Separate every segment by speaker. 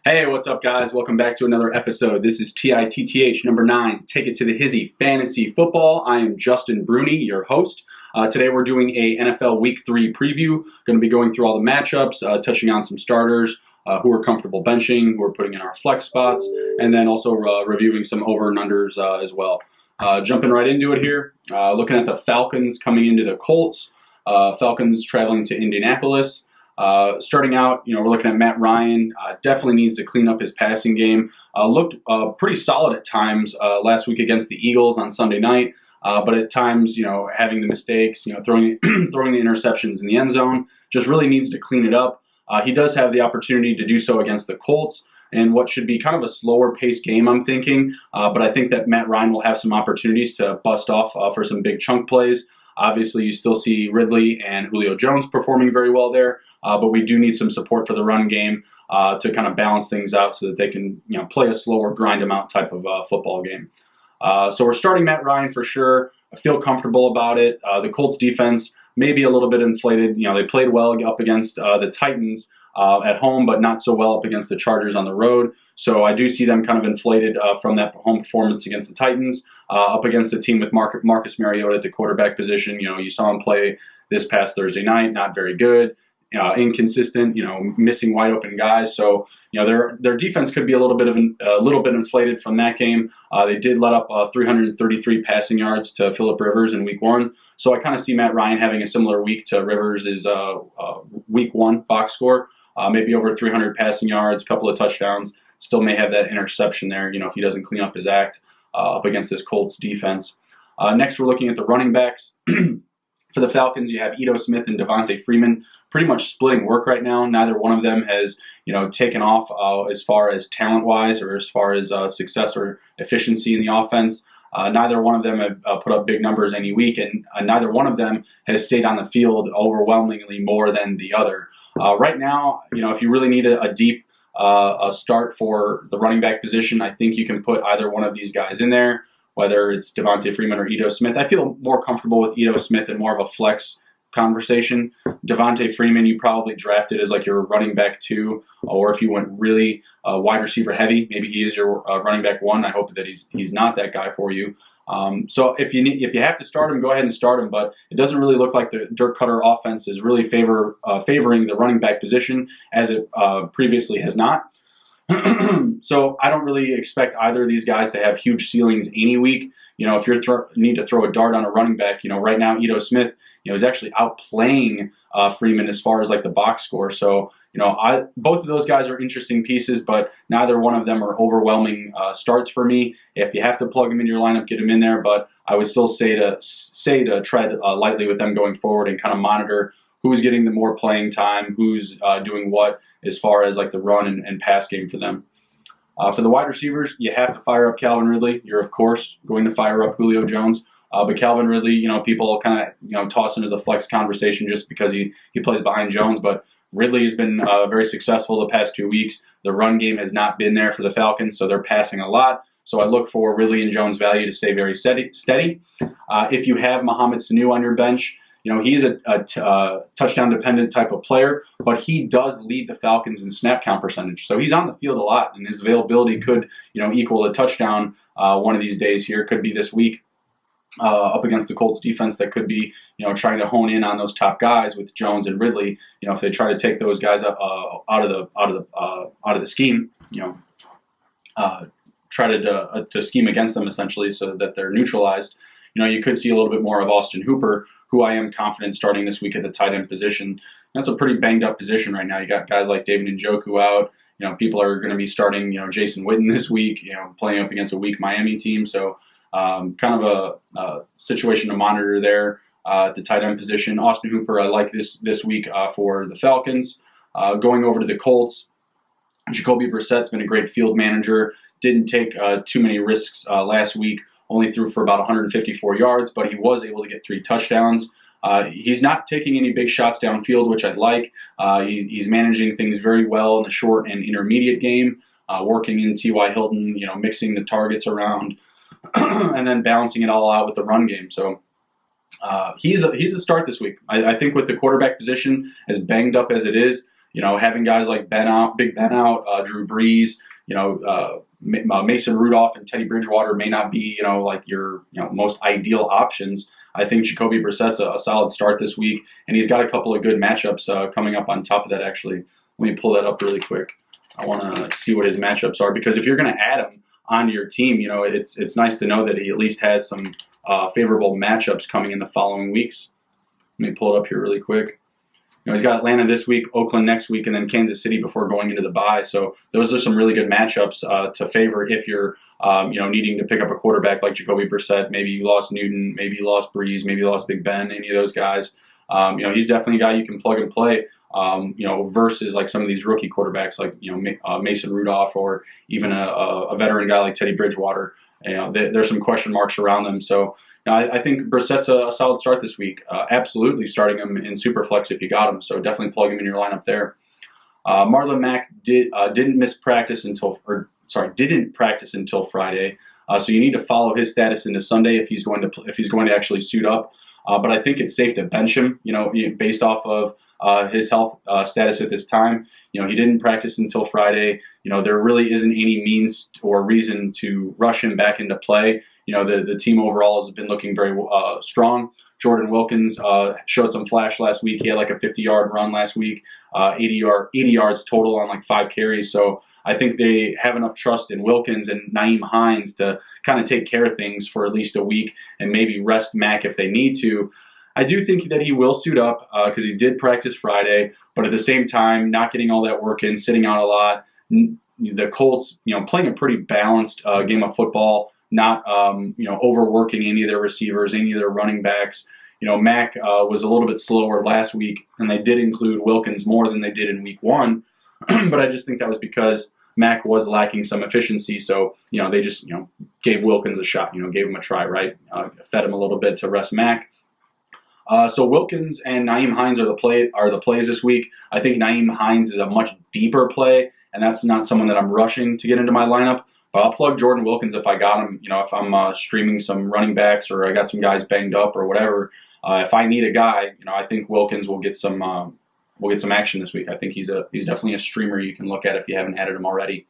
Speaker 1: Hey, what's up, guys? Welcome back to another episode. This is TITTH number 9. Take it to the hizzy fantasy football. I am Justin Bruni, your host. Today we're doing a NFL Week 3 preview. Going to be going through all the matchups, touching on some starters, who are comfortable benching, who are putting in our flex spots, and then also reviewing some over and unders as well. Jumping right into it here, looking at the Falcons coming into the Colts. Falcons traveling to Indianapolis. Starting out, we're looking at Matt Ryan. Definitely needs to clean up his passing game. Looked pretty solid at times last week against the Eagles on Sunday night, but at times, having the mistakes, throwing throwing the interceptions in the end zone, just really needs to clean it up. He does have the opportunity to do so against the Colts in what should be kind of a slower paced game, I'm thinking. But I think that Matt Ryan will have some opportunities to bust off for some big chunk plays. Obviously, you still see Ridley and Julio Jones performing very well there, but we do need some support for the run game to kind of balance things out so that they can play a slower, grind them out type of football game. So we're starting Matt Ryan for sure. I feel comfortable about it. The Colts defense may be a little bit inflated. They played well up against the Titans at home, but not so well up against the Chargers on the road. So I do see them kind of inflated from that home performance against the Titans, up against a team with Marcus Mariota at the quarterback position. You saw him play this past Thursday night, not very good, inconsistent, missing wide open guys. So their defense could be a little bit inflated from that game. They did let up 333 passing yards to Phillip Rivers in Week 1. So I kind of see Matt Ryan having a similar week to Rivers' Week 1 box score, maybe over 300 passing yards, a couple of touchdowns. Still may have that interception there, if he doesn't clean up his act up against this Colts defense. Next, we're looking at the running backs. For the Falcons, you have Ito Smith and Devontae Freeman pretty much splitting work right now. Neither one of them has, taken off as far as talent-wise or as far as success or efficiency in the offense. Neither one of them have put up big numbers any week, and neither one of them has stayed on the field overwhelmingly more than the other. Right now, if you really need a deep start for the running back position, I think you can put either one of these guys in there, whether it's Devontae Freeman or Ito Smith. I feel more comfortable with Ito Smith and more of a flex conversation. Devontae Freeman, you probably drafted as like your running back 2, or if you went really wide receiver heavy, maybe he is your running back 1. I hope that he's not that guy for you. So if you have to start him, go ahead and start him. But it doesn't really look like the Dirk Cutter offense is really favoring the running back position as it previously has not. So I don't really expect either of these guys to have huge ceilings any week. If you need to throw a dart on a running back, right now Ito Smith, is actually outplaying Freeman as far as like the box score. So both of those guys are interesting pieces, but neither one of them are overwhelming starts for me. If you have to plug them in your lineup, get them in there. But I would still say to tread lightly with them going forward and kind of monitor who's getting the more playing time, who's doing what as far as like the run and pass game for them. For the wide receivers, you have to fire up Calvin Ridley. You're, of course, going to fire up Julio Jones. But Calvin Ridley, people kind of, toss into the flex conversation just because he plays behind Jones. But Ridley has been very successful the past 2 weeks. The run game has not been there for the Falcons, so they're passing a lot. So I look for Ridley and Jones' value to stay very steady. If you have Mohamed Sanu on your bench, he's a touchdown-dependent type of player, but he does lead the Falcons in snap count percentage. So he's on the field a lot, and his availability could, equal a touchdown one of these days here. Could be this week up against the Colts defense that could be, trying to hone in on those top guys with Jones and Ridley. If they try to take those guys out of the scheme, try to scheme against them essentially so that they're neutralized. You could see a little bit more of Austin Hooper, who I am confident starting this week at the tight end position. That's a pretty banged up position right now. You got guys like David Njoku out. People are going to be starting, Jason Witten this week, playing up against a weak Miami team. So kind of a situation to monitor there at the tight end position. Austin Hooper, I like this week for the Falcons. Going over to the Colts, Jacoby Brissett's been a great field manager. Didn't take too many risks last week. Only threw for about 154 yards, but he was able to get 3 touchdowns. He's not taking any big shots downfield, which I'd like. He's managing things very well in the short and intermediate game, working in T.Y. Hilton, mixing the targets around, and then balancing it all out with the run game. So he's a start this week. I think with the quarterback position as banged up as it is, having guys like Big Ben out, Drew Brees, Mason Rudolph and Teddy Bridgewater may not be, like your, most ideal options. I think Jacoby Brissett's a solid start this week, and he's got a couple of good matchups coming up on top of that, actually. Let me pull that up really quick. I want to see what his matchups are, because if you're going to add him onto your team, it's nice to know that he at least has some favorable matchups coming in the following weeks. Let me pull it up here really quick. He's got Atlanta this week, Oakland next week, and then Kansas City before going into the bye. So those are some really good matchups to favor if you're, needing to pick up a quarterback like Jacoby Brissett. Maybe you lost Newton, maybe you lost Breeze, maybe you lost Big Ben, any of those guys. He's definitely a guy you can plug and play, versus like some of these rookie quarterbacks like, Mason Rudolph, or even a veteran guy like Teddy Bridgewater. There's some question marks around them. So I think Brissett's a solid start this week. Absolutely starting him in Superflex if you got him. So definitely plug him in your lineup there. Marlon Mack didn't practice until Friday. So you need to follow his status into Sunday if he's going to actually suit up. But I think it's safe to bench him. Based off of his health status at this time. He didn't practice until Friday. There really isn't any means or reason to rush him back into play. The team overall has been looking very strong. Jordan Wilkins showed some flash last week. He had like a 50-yard run last week, 80 yards total on like 5 carries. So I think they have enough trust in Wilkins and Nyheim Hines to kind of take care of things for at least a week and maybe rest Mack if they need to. I do think that he will suit up because he did practice Friday, but at the same time, not getting all that work in, sitting out a lot. The Colts, playing a pretty balanced game of football, not overworking any of their receivers, any of their running backs. Mack was a little bit slower last week, and they did include Wilkins more than they did in week 1. But I just think that was because Mack was lacking some efficiency. So, they just, gave Wilkins a shot, gave him a try, right? Fed him a little bit to rest Mack. So Wilkins and Nyheim Hines are the plays this week. I think Nyheim Hines is a much deeper play, and that's not someone that I'm rushing to get into my lineup. But I'll plug Jordan Wilkins if I got him. If I'm streaming some running backs or I got some guys banged up or whatever. If I need a guy, I think Wilkins will get some action this week. I think he's definitely a streamer you can look at if you haven't added him already.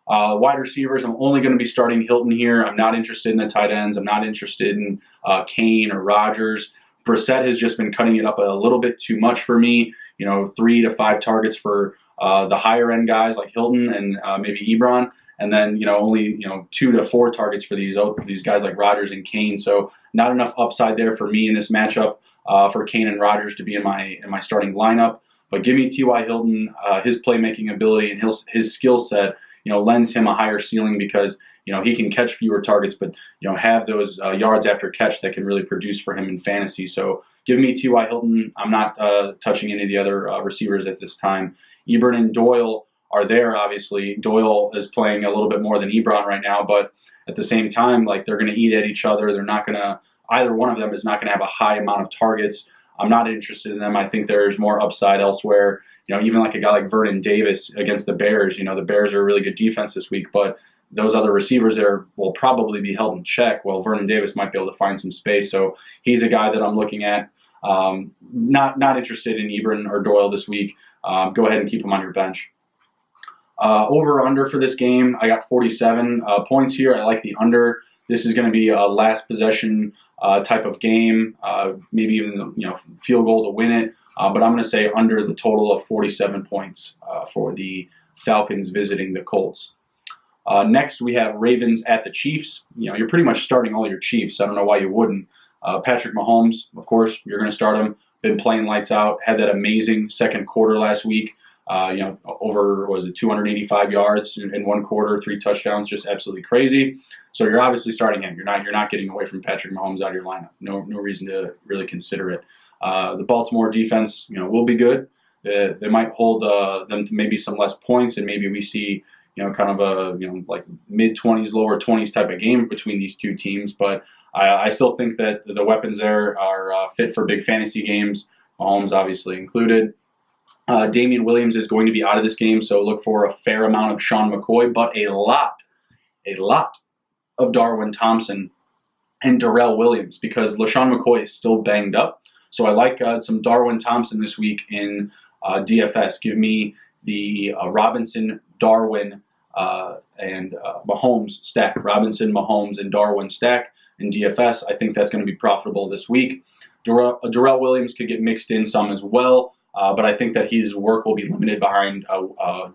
Speaker 1: Wide receivers, I'm only going to be starting Hilton here. I'm not interested in the tight ends. I'm not interested in Kane or Rodgers. Brissett has just been cutting it up a little bit too much for me. 3 to 5 targets for the higher end guys like Hilton and maybe Ebron, and then only 2 to 4 targets for these guys like Rodgers and Kane. So not enough upside there for me in this matchup for Kane and Rodgers to be in my starting lineup. But give me T.Y. Hilton. His playmaking ability and his skill set lends him a higher ceiling because he can catch fewer targets, but have those yards after catch that can really produce for him in fantasy. So give me T.Y. Hilton. I'm not touching any of the other receivers at this time. Ebron and Doyle are there, obviously. Doyle is playing a little bit more than Ebron right now, but at the same time, like, they're going to eat at each other. They're not going to – either one of them is not going to have a high amount of targets. I'm not interested in them. I think there's more upside elsewhere. Even like a guy like Vernon Davis against the Bears. The Bears are a really good defense this week, but those other receivers there will probably be held in check. Well, Vernon Davis might be able to find some space, so he's a guy that I'm looking at. Not interested in Ebron or Doyle this week. Go ahead and keep him on your bench. Over/under for this game, I got 47 points here. I like the under. This is going to be a last possession type of game, maybe even field goal to win it. But I'm going to say under the total of 47 points for the Falcons visiting the Colts. Next, we have Ravens at the Chiefs. You're pretty much starting all your Chiefs. I don't know why you wouldn't. Patrick Mahomes, of course, you're going to start him. Been playing lights out. Had that amazing second quarter last week. Over 285 yards in one quarter, 3 touchdowns, just absolutely crazy. So you're obviously starting him. You're not getting away from Patrick Mahomes out of your lineup. No reason to really consider it. The Baltimore defense, will be good. They might hold them to maybe some less points, and maybe we see kind of a like mid-20s, lower 20s type of game between these two teams. But I still think that the weapons there are fit for big fantasy games. Mahomes obviously included. Damian Williams is going to be out of this game, so look for a fair amount of Sean McCoy, but a lot of Darwin Thompson and Darrell Williams because LaShawn McCoy is still banged up. So I like some Darwin Thompson this week in DFS. Give me the Robinson, Darwin, and Mahomes stack. Robinson, Mahomes, and Darwin stack in DFS. I think that's going to be profitable this week. Darrell Williams could get mixed in some as well. But I think that his work will be limited behind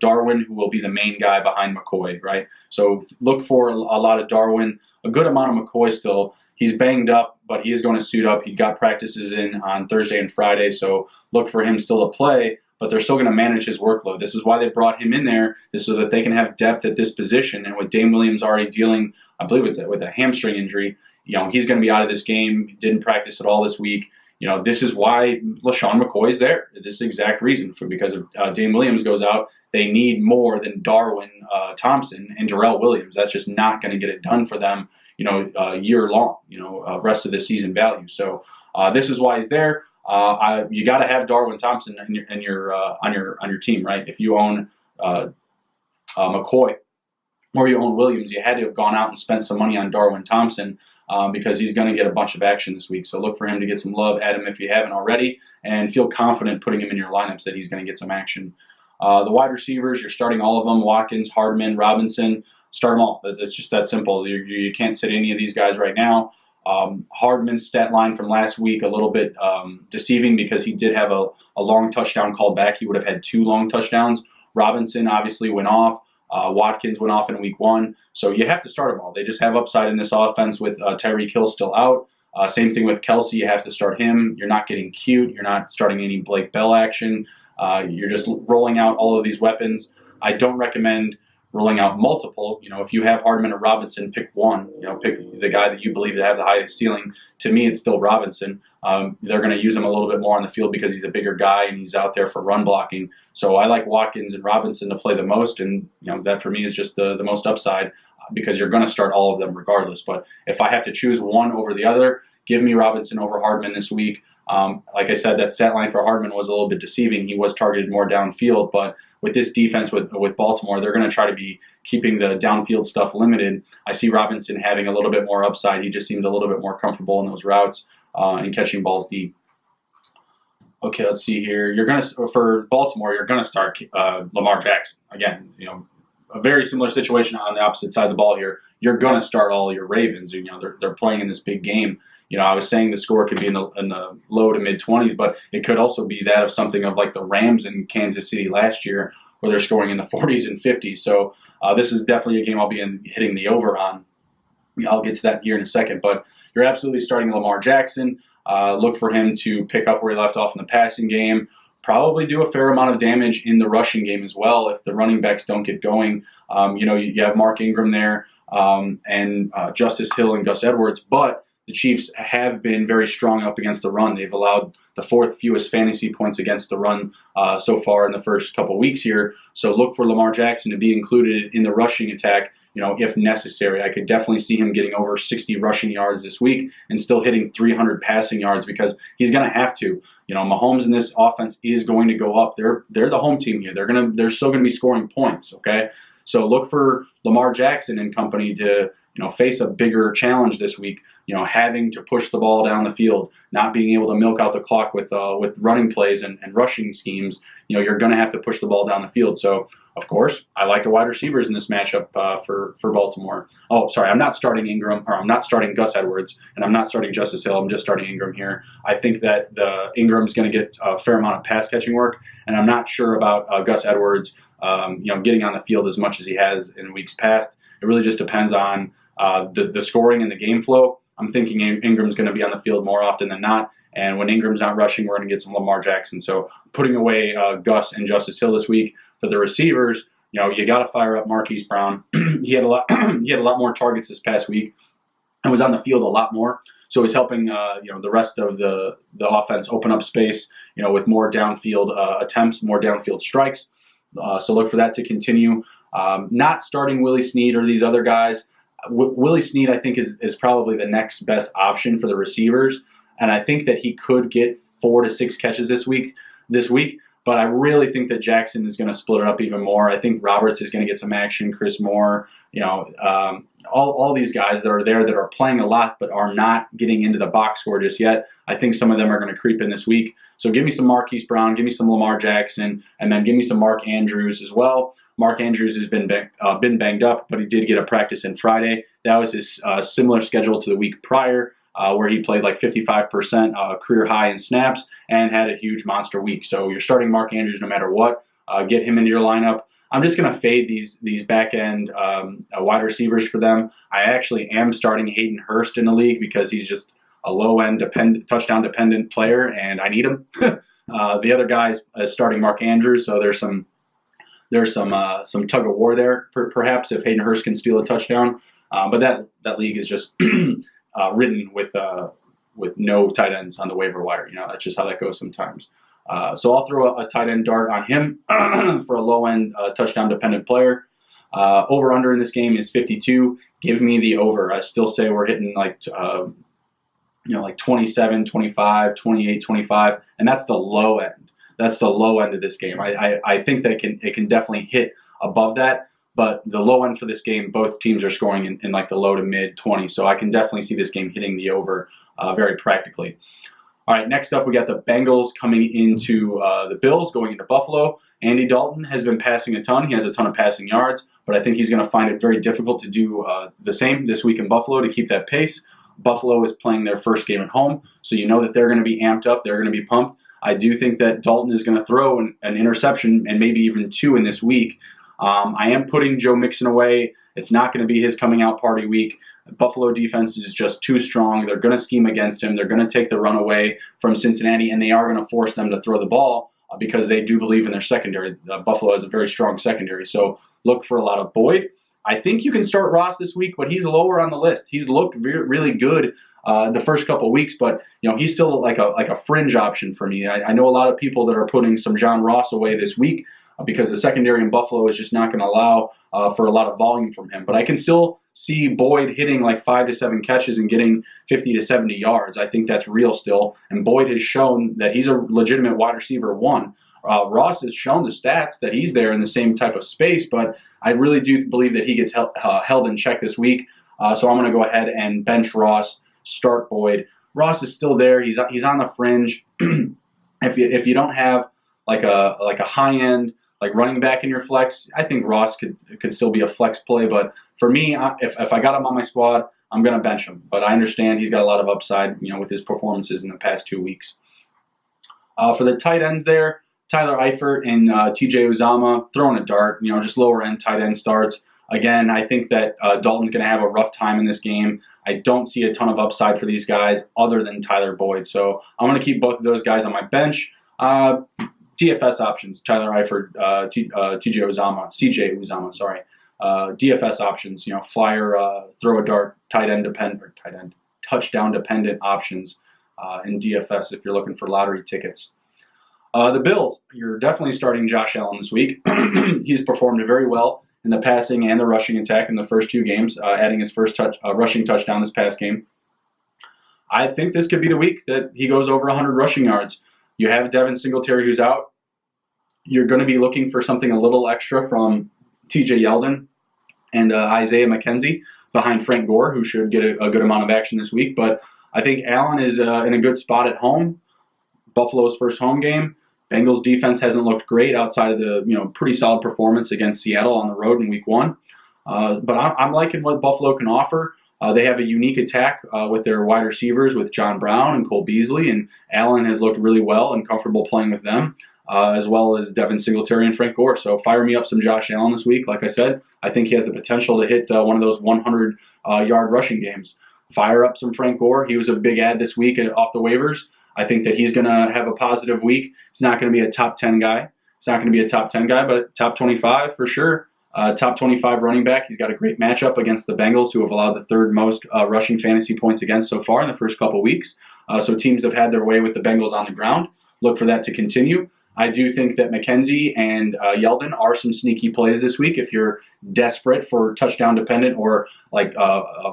Speaker 1: Darwin, who will be the main guy behind McCoy, right? So look for a lot of Darwin, a good amount of McCoy still. He's banged up, but he is going to suit up. He got practices in on Thursday and Friday, so look for him still to play, but they're still going to manage his workload. This is why they brought him in there, is so that they can have depth at this position. And with Dame Williams already dealing, I believe it's with a hamstring injury, he's going to be out of this game. Didn't practice at all this week. This is why LaShawn McCoy is there. This is the exact reason. Because if Dame Williams goes out, they need more than Darwin Thompson and Darrell Williams. That's just not going to get it done for them, year long, rest of the season value. So this is why he's there. You got to have Darwin Thompson on your team, right? If you own McCoy or you own Williams, you had to have gone out and spent some money on Darwin Thompson. Because he's going to get a bunch of action this week. So look for him to get some love. Add him if you haven't already, and feel confident putting him in your lineups that he's going to get some action. The wide receivers, you're starting all of them: Watkins, Hardman, Robinson. Start them all. It's just that simple. You can't sit any of these guys right now. Hardman's stat line from last week, a little bit deceiving because he did have a long touchdown called back. He would have had 2 long touchdowns. Robinson obviously went off. Watkins went off in week 1. So you have to start them all. They just have upside in this offense with Tyreek Hill still out. Same thing with Kelsey. You have to start him. You're not getting cute. You're not starting any Blake Bell action. You're just rolling out all of these weapons. I don't recommend rolling out multiple. If you have Hardman or Robinson, pick one. Pick the guy that you believe to have the highest ceiling. To me, it's still Robinson. They're going to use him a little bit more on the field because he's a bigger guy and he's out there for run blocking. So I like Watkins and Robinson to play the most, and that for me is just the most upside because you're going to start all of them regardless. But if I have to choose one over the other, give me Robinson over Hardman this week. Like I said, that stat line for Hardman was a little bit deceiving. He was targeted more downfield, but with this defense with Baltimore, they're going to try to be keeping the downfield stuff limited. I see Robinson having a little bit more upside. He just seemed a little bit more comfortable in those routes and catching balls deep. Okay, let's see here. For Baltimore, you're going to start Lamar Jackson. Again, a very similar situation on the opposite side of the ball here. You're going to start all your Ravens. They're playing in this big game. I was saying the score could be in the low to mid 20s, but it could also be that of something of like the Rams in Kansas City last year, where they're scoring in the 40s and 50s. So this is definitely a game I'll be hitting the over on. I'll get to that here in a second, but you're absolutely starting Lamar Jackson. Look for him to pick up where he left off in the passing game. Probably do a fair amount of damage in the rushing game as well if the running backs don't get going. You have Mark Ingram there and Justice Hill and Gus Edwards, but the Chiefs have been very strong up against the run. They've allowed the 4th fewest fantasy points against the run so far in the first couple weeks here. So look for Lamar Jackson to be included in the rushing attack, if necessary. I could definitely see him getting over 60 rushing yards this week and still hitting 300 passing yards because he's going to have to. Mahomes in this offense is going to go up. They're the home team here. They're still going to be scoring points. Okay, so look for Lamar Jackson and company to face a bigger challenge this week. Having to push the ball down the field, not being able to milk out the clock with running plays and rushing schemes. You're going to have to push the ball down the field. So, of course, I like the wide receivers in this matchup for Baltimore. Oh, sorry, I'm not starting Ingram, or I'm not starting Gus Edwards, and I'm not starting Justice Hill. I'm just starting Ingram here. I think that Ingram's going to get a fair amount of pass catching work, and I'm not sure about Gus Edwards, getting on the field as much as he has in weeks past. It really just depends on the scoring and the game flow. I'm thinking Ingram's going to be on the field more often than not. And when Ingram's not rushing, we're going to get some Lamar Jackson. So putting away Gus and Justice Hill this week. For the receivers, you got to fire up Marquise Brown. He had a lot more targets this past week and was on the field a lot more. So he's helping the rest of the offense open up space, with more downfield attempts, more downfield strikes. So look for that to continue. Not starting Willie Snead or these other guys. Willie Snead, I think, is probably the next best option for the receivers, and I think that he could get 4 to 6 catches this week. But I really think that Jackson is going to split it up even more. I think Roberts is going to get some action. Chris Moore, all these guys that are there that are playing a lot but are not getting into the box score just yet. I think some of them are going to creep in this week. So give me some Marquise Brown, give me some Lamar Jackson, and then give me some Mark Andrews as well. Mark Andrews has been banged up, but he did get a practice in Friday. That was his similar schedule to the week prior, where he played like 55% career high in snaps and had a huge monster week. So you're starting Mark Andrews no matter what. Get him into your lineup. I'm just going to fade these back end wide receivers for them. I actually am starting Hayden Hurst in the league because he's just a low end touchdown dependent player, and I need him. The other guys starting Mark Andrews, so there's some tug of war there, perhaps if Hayden Hurst can steal a touchdown. But that league is just ridden with no tight ends on the waiver wire. That's just how that goes sometimes. So I'll throw a tight end dart on him for a low end touchdown dependent player. Over under in this game is 52. Give me the over. I still say we're hitting like 27, 25, 28, 25, and that's the low end. That's the low end of this game. I think that it can definitely hit above that, but the low end for this game, both teams are scoring in like the low to mid 20s, so I can definitely see this game hitting the over very practically. All right, next up we got the Bengals coming into the Bills, going into Buffalo. Andy Dalton has been passing a ton. He has a ton of passing yards, but I think he's going to find it very difficult to do the same this week in Buffalo to keep that pace. Buffalo is playing their first game at home, so you know that they're going to be amped up. They're going to be pumped. I do think that Dalton is going to throw an interception and maybe even two in this week. I am putting Joe Mixon away. It's not going to be his coming out party week. Buffalo defense is just too strong. They're going to scheme against him. They're going to take the run away from Cincinnati, and they are going to force them to throw the ball because they do believe in their secondary. Buffalo has a very strong secondary, so look for a lot of Boyd. I think you can start Ross this week, but he's lower on the list. He's looked really good the first couple of weeks, but he's still like a fringe option for me. I know a lot of people that are putting some John Ross away this week because the secondary in Buffalo is just not going to allow for a lot of volume from him. But I can still see Boyd hitting like 5 to 7 catches and getting 50 to 70 yards. I think that's real still, and Boyd has shown that he's a legitimate wide receiver one. Ross has shown the stats that he's there in the same type of space, but I really do believe that he gets held in check this week. So I'm going to go ahead and bench Ross, start Boyd. Ross is still there. He's on the fringe. If you don't have like a high end like running back in your flex, I think Ross could still be a flex play. But for me, if I got him on my squad, I'm going to bench him. But I understand he's got a lot of upside, with his performances in the past 2 weeks. For the tight ends there, Tyler Eifert and TJ Uzama, throwing a dart, just lower end tight end starts. Again, I think that Dalton's going to have a rough time in this game. I don't see a ton of upside for these guys other than Tyler Boyd. So I'm going to keep both of those guys on my bench. DFS options, Tyler Eifert, CJ Uzama, sorry. DFS options, flyer, throw a dart, touchdown dependent options in DFS if you're looking for lottery tickets. The Bills, you're definitely starting Josh Allen this week. He's performed very well in the passing and the rushing attack in the first 2 games, adding his first rushing touchdown this past game. I think this could be the week that he goes over 100 rushing yards. You have Devin Singletary who's out. You're going to be looking for something a little extra from TJ Yeldon and Isaiah McKenzie behind Frank Gore, who should get a good amount of action this week. But I think Allen is in a good spot at home. Buffalo's first home game. Bengals defense hasn't looked great outside of the pretty solid performance against Seattle on the road in week 1. But I'm liking what Buffalo can offer. They have a unique attack with their wide receivers with John Brown and Cole Beasley, and Allen has looked really well and comfortable playing with them, as well as Devin Singletary and Frank Gore. So fire me up some Josh Allen this week. Like I said, I think he has the potential to hit one of those 100-yard rushing games. Fire up some Frank Gore. He was a big ad this week off the waivers. I think that he's going to have a positive week. It's not going to be a top 10 guy. But top 25 for sure. Top 25 running back. He's got a great matchup against the Bengals, who have allowed the 3rd most rushing fantasy points against so far in the first couple weeks. So teams have had their way with the Bengals on the ground. Look for that to continue. I do think that McKenzie and Yeldon are some sneaky plays this week if you're desperate for touchdown dependent or like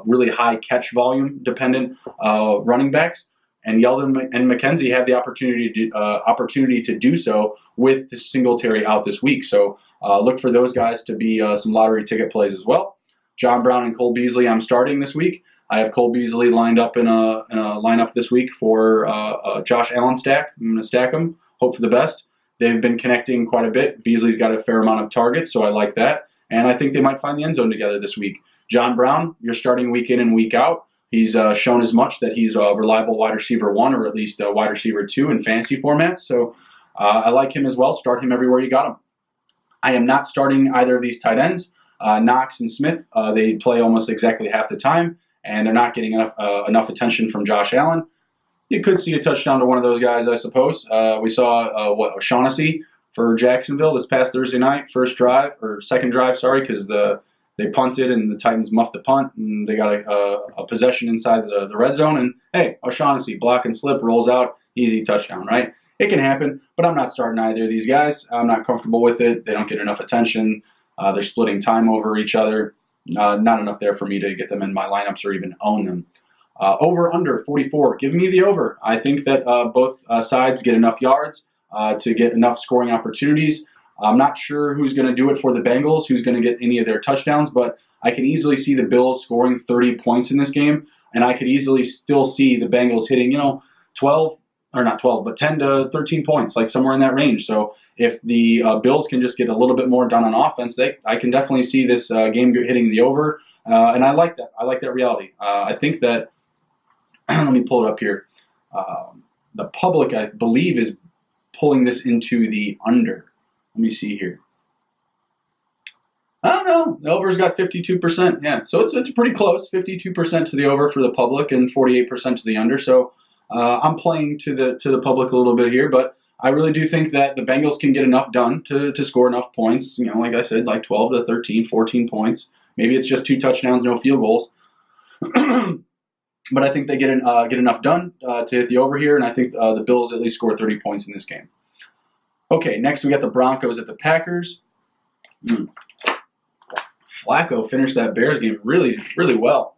Speaker 1: really high catch volume dependent running backs. And Yeldon and McKenzie have the opportunity to do so with the Singletary out this week. So look for those guys to be some lottery ticket plays as well. John Brown and Cole Beasley I'm starting this week. I have Cole Beasley lined up in a lineup this week for a Josh Allen stack. I'm going to stack them, hope for the best. They've been connecting quite a bit. Beasley's got a fair amount of targets, so I like that. And I think they might find the end zone together this week. John Brown, you're starting week in and week out. He's shown as much that he's a reliable wide receiver 1 or at least a wide receiver 2 in fantasy formats. So I like him as well. Start him everywhere you got him. I am not starting either of these tight ends. Knox and Smith, they play almost exactly half the time, and they're not getting enough attention from Josh Allen. You could see a touchdown to one of those guys, I suppose. We saw O'Shaughnessy for Jacksonville this past Thursday night, second drive, because they punted and the Titans muffed the punt, and they got a possession inside the red zone. And hey, O'Shaughnessy, block and slip, rolls out, easy touchdown, right? It can happen, but I'm not starting either of these guys. I'm not comfortable with it. They don't get enough attention. They're splitting time over each other. Not enough there for me to get them in my lineups or even own them. Over, under, 44. Give me the over. I think that both sides get enough yards to get enough scoring opportunities. I'm not sure who's going to do it for the Bengals, who's going to get any of their touchdowns, but I can easily see the Bills scoring 30 points in this game, and I could easily still see the Bengals hitting, 10 to 13 points, like somewhere in that range. So if the Bills can just get a little bit more done on offense, I can definitely see this game hitting the over, and I like that. I like that reality. I think that, let me pull it up here. The public, I believe, is pulling this into the under. Let me see here. I don't know. The over's got 52%. Yeah, so it's pretty close. 52% to the over for the public and 48% to the under. So I'm playing to the public a little bit here, but I really do think that the Bengals can get enough done to score enough points. Like I said, like 12 to 13, 14 points. Maybe it's just 2 touchdowns, no field goals. But I think they get enough done to hit the over here, and I think the Bills at least score 30 points in this game. Okay, next we got the Broncos at the Packers. Flacco finished that Bears game really, really well.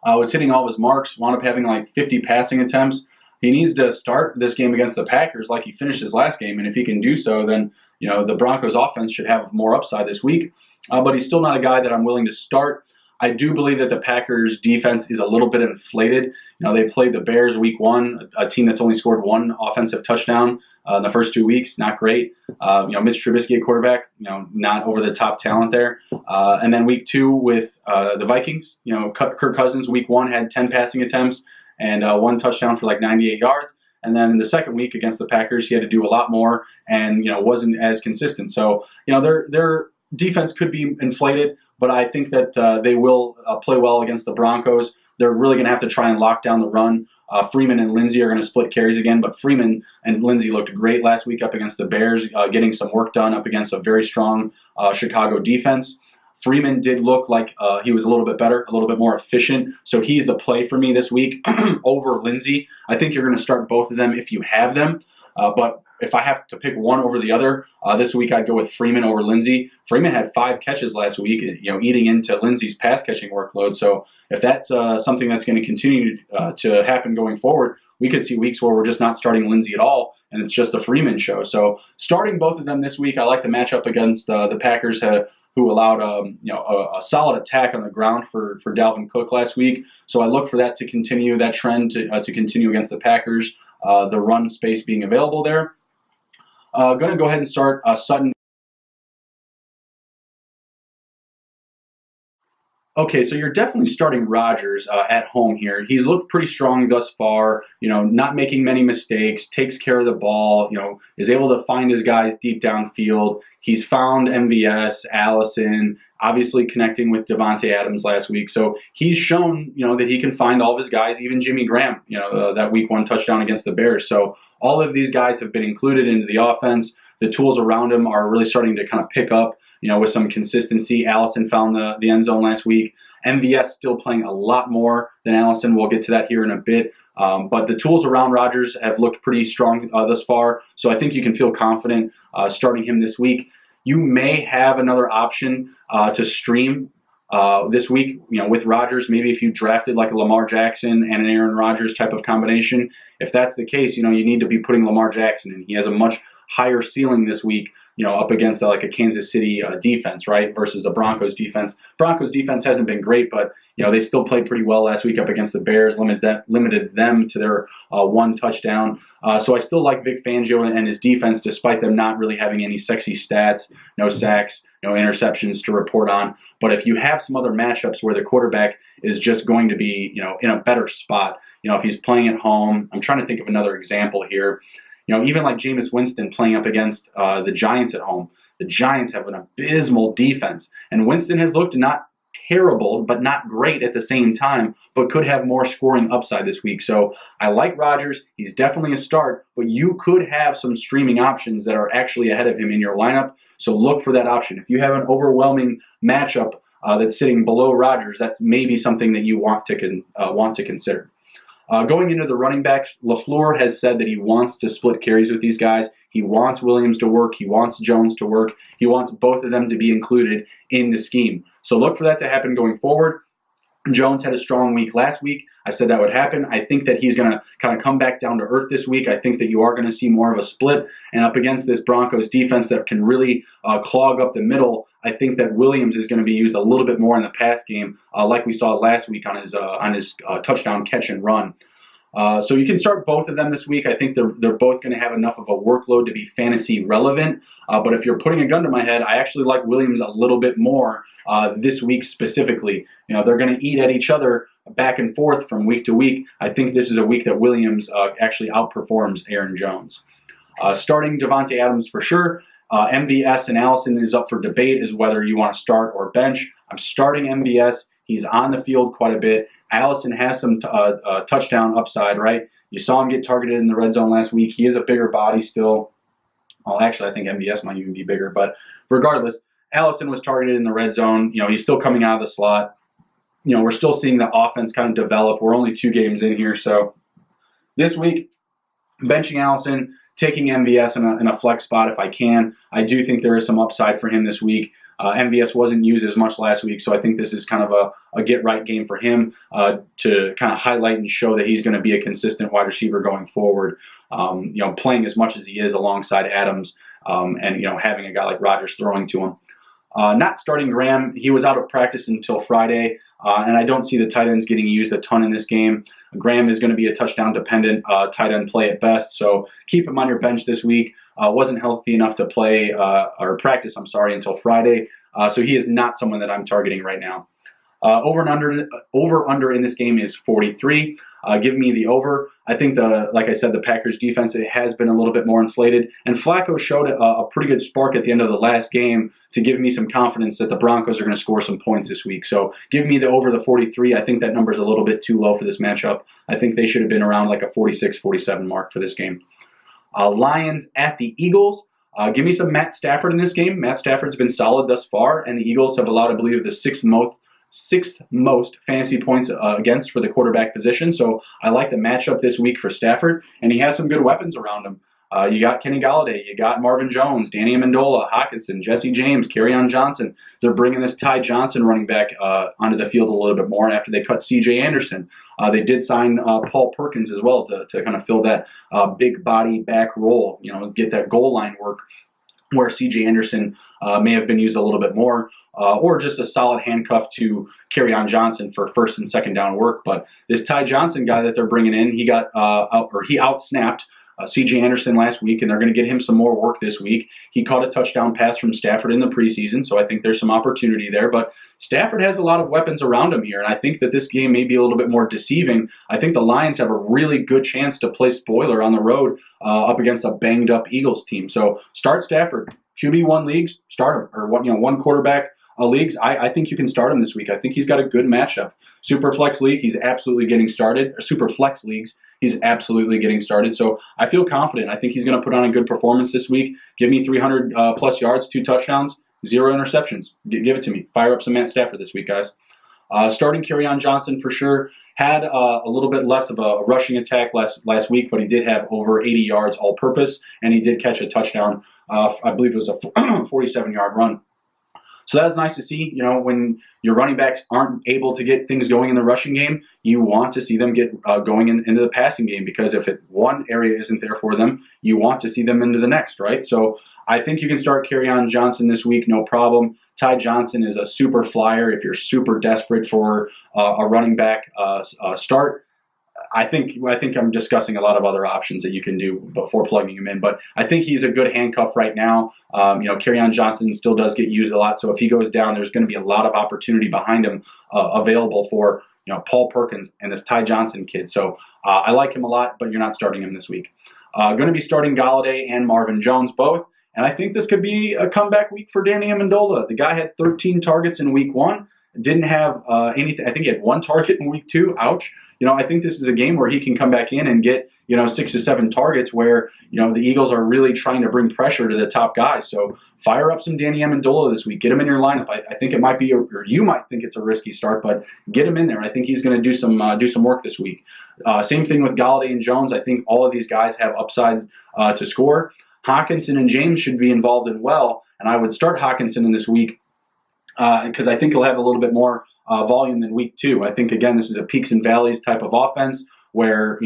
Speaker 1: Was hitting all his marks, wound up having like 50 passing attempts. He needs to start this game against the Packers like he finished his last game, and if he can do so, then the Broncos offense should have more upside this week. But he's still not a guy that I'm willing to start. I do believe that the Packers defense is a little bit inflated. They played the Bears week 1, a team that's only scored 1 offensive touchdown in the first 2 weeks. Not great. Mitch Trubisky at quarterback, not over the top talent there. And then week 2 with the Vikings, Kirk Cousins week 1 had 10 passing attempts and 1 touchdown for like 98 yards. And then in the second week against the Packers, he had to do a lot more and, wasn't as consistent. So, their defense could be inflated, but I think that they will play well against the Broncos. They're really going to have to try and lock down the run. Freeman and Lindsey are going to split carries again, but Freeman and Lindsey looked great last week up against the Bears, getting some work done up against a very strong Chicago defense. Freeman did look like he was a little bit better, a little bit more efficient, so he's the play for me this week over Lindsey. I think you're going to start both of them if you have them, but if I have to pick one over the other, this week I'd go with Freeman over Lindsey. Freeman had 5 catches last week, eating into Lindsey's pass catching workload. So if that's something that's going to continue to happen going forward, we could see weeks where we're just not starting Lindsey at all, and it's just the Freeman show. So starting both of them this week, I like the matchup against the Packers, who allowed a solid attack on the ground for Dalvin Cook last week. So I look for that to continue, that trend to continue against the Packers, the run space being available there. Going to go ahead and start Sutton. Okay, so you're definitely starting Rodgers at home here. He's looked pretty strong thus far, not making many mistakes, takes care of the ball, is able to find his guys deep downfield. He's found MVS, Allison, obviously connecting with Devontae Adams last week. So he's shown, that he can find all of his guys, even Jimmy Graham, that week 1 touchdown against the Bears. So all of these guys have been included into the offense. The tools around him are really starting to kind of pick up, with some consistency. Allison found the end zone last week. MVS still playing a lot more than Allison. We'll get to that here in a bit. But the tools around Rodgers have looked pretty strong thus far. So I think you can feel confident starting him this week. You may have another option to stream this week, with Rodgers. Maybe if you drafted like a Lamar Jackson and an Aaron Rodgers type of combination. If that's the case, you need to be putting Lamar Jackson in. He has a much higher ceiling this week up against like a Kansas City defense, right, versus a Broncos defense. Broncos defense hasn't been great, but they still played pretty well last week up against the Bears, limited them to their one touchdown. So I still like Vic Fangio and his defense, despite them not really having any sexy stats, no sacks, no interceptions to report on. But if you have some other matchups where the quarterback is just going to be, in a better spot, if he's playing at home, I'm trying to think of another example here. Even like Jameis Winston playing up against the Giants at home. The Giants have an abysmal defense, and Winston has looked not terrible, but not great at the same time, but could have more scoring upside this week. So I like Rodgers. He's definitely a start, but you could have some streaming options that are actually ahead of him in your lineup. So look for that option. If you have an overwhelming matchup that's sitting below Rodgers, that's maybe something that you want to consider. Going into the running backs, LaFleur has said that he wants to split carries with these guys. He wants Williams to work. He wants Jones to work. He wants both of them to be included in the scheme. So look for that to happen going forward. Jones had a strong week last week. I said that would happen. I think that he's going to kind of come back down to earth this week. I think that you are going to see more of a split. And up against this Broncos defense that can really clog up the middle, I think that Williams is going to be used a little bit more in the pass game, like we saw last week on his touchdown catch and run. So you can start both of them this week. I think they're both going to have enough of a workload to be fantasy relevant. But if you're putting a gun to my head, I actually like Williams a little bit more this week specifically. They're going to eat at each other back and forth from week to week. I think this is a week that Williams actually outperforms Aaron Jones. Starting Devontae Adams for sure. MVS and Allison is up for debate as whether you want to start or bench. I'm starting MVS. He's on the field quite a bit. Allison has some touchdown upside, right? You saw him get targeted in the red zone last week. He is a bigger body still. Well, actually, I think MVS might even be bigger. But regardless, Allison was targeted in the red zone. He's still coming out of the slot. We're still seeing the offense kind of develop. We're only 2 games in here. So this week, benching Allison, taking MVS in a flex spot if I can. I do think there is some upside for him this week. MVS wasn't used as much last week, so I think this is kind of a get-right game for him to kind of highlight and show that he's going to be a consistent wide receiver going forward. Playing as much as he is alongside Adams and having a guy like Rodgers throwing to him. Not starting Graham. He was out of practice until Friday, and I don't see the tight ends getting used a ton in this game. Graham is going to be a touchdown-dependent tight end play at best, so keep him on your bench this week. Wasn't healthy enough to play or practice, until Friday, so he is not someone that I'm targeting right now. Over under in this game is 43. Give me the over. I think like I said, the Packers defense, it has been a little bit more inflated, and Flacco showed a pretty good spark at the end of the last game to give me some confidence that the Broncos are going to score some points this week. So give me the over the 43. I think that number is a little bit too low for this matchup. I think they should have been around like a 46, 47 mark for this game. Lions at the Eagles. Give me some Matt Stafford in this game. Matt Stafford's been solid thus far, and the Eagles have allowed, I believe, the sixth most fantasy points against for the quarterback position. So I like the matchup this week for Stafford, and he has some good weapons around him. You got Kenny Golladay, you got Marvin Jones, Danny Amendola, Hockenson, Jesse James, Kerryon Johnson. They're bringing this Ty Johnson running back onto the field a little bit more after they cut C.J. Anderson. They did sign Paul Perkins as well to kind of fill that big body back role, get that goal line work where C.J. Anderson may have been used a little bit more. Or just a solid handcuff to Kerryon Johnson for first and second down work. But this Ty Johnson guy that they're bringing in, he outsnapped C.J. Anderson last week, and they're going to get him some more work this week. He caught a touchdown pass from Stafford in the preseason, so I think there's some opportunity there. But Stafford has a lot of weapons around him here, and I think that this game may be a little bit more deceiving. I think the Lions have a really good chance to play spoiler on the road up against a banged-up Eagles team. So start Stafford. QB1 leagues, start him. Or one quarterback leagues, I think you can start him this week. I think he's got a good matchup. Superflex league, he's absolutely getting started. Or Superflex leagues, he's absolutely getting started. So I feel confident. I think he's going to put on a good performance this week. Give me 300 plus yards, 2 touchdowns, 0 interceptions. Give it to me. Fire up some Matt Stafford this week, guys. Starting Kerryon Johnson for sure. Had a little bit less of a rushing attack last week, but he did have over 80 yards all-purpose, and he did catch a touchdown. I believe it was a 47-yard run. So that's nice to see. When your running backs aren't able to get things going in the rushing game, you want to see them get going into the passing game, because if one area isn't there for them, you want to see them into the next, right? So I think you can start Kerryon Johnson this week, no problem. Ty Johnson is a super flyer if you're super desperate for a running back start. I think I'm discussing a lot of other options that you can do before plugging him in, but I think he's a good handcuff right now. Kerryon Johnson still does get used a lot, so if he goes down, there's going to be a lot of opportunity behind him available for Paul Perkins and this Ty Johnson kid. So I like him a lot, but you're not starting him this week. Going to be starting Galladay and Marvin Jones both, and I think this could be a comeback week for Danny Amendola. The guy had 13 targets in week 1, didn't have anything. I think he had 1 target in week 2. Ouch. I think this is a game where he can come back in and get 6 to 7 targets, where the Eagles are really trying to bring pressure to the top guys. So fire up some Danny Amendola this week. Get him in your lineup. I think it might be, or you might think it's a risky start, but get him in there. I think he's going to do some work this week. Same thing with Galladay and Jones. I think all of these guys have upsides to score. Hawkinson and James should be involved in well, and I would start Hawkinson in this week because I think he'll have a little bit more volume than week 2. I think, again, this is a peaks and valleys type of offense where,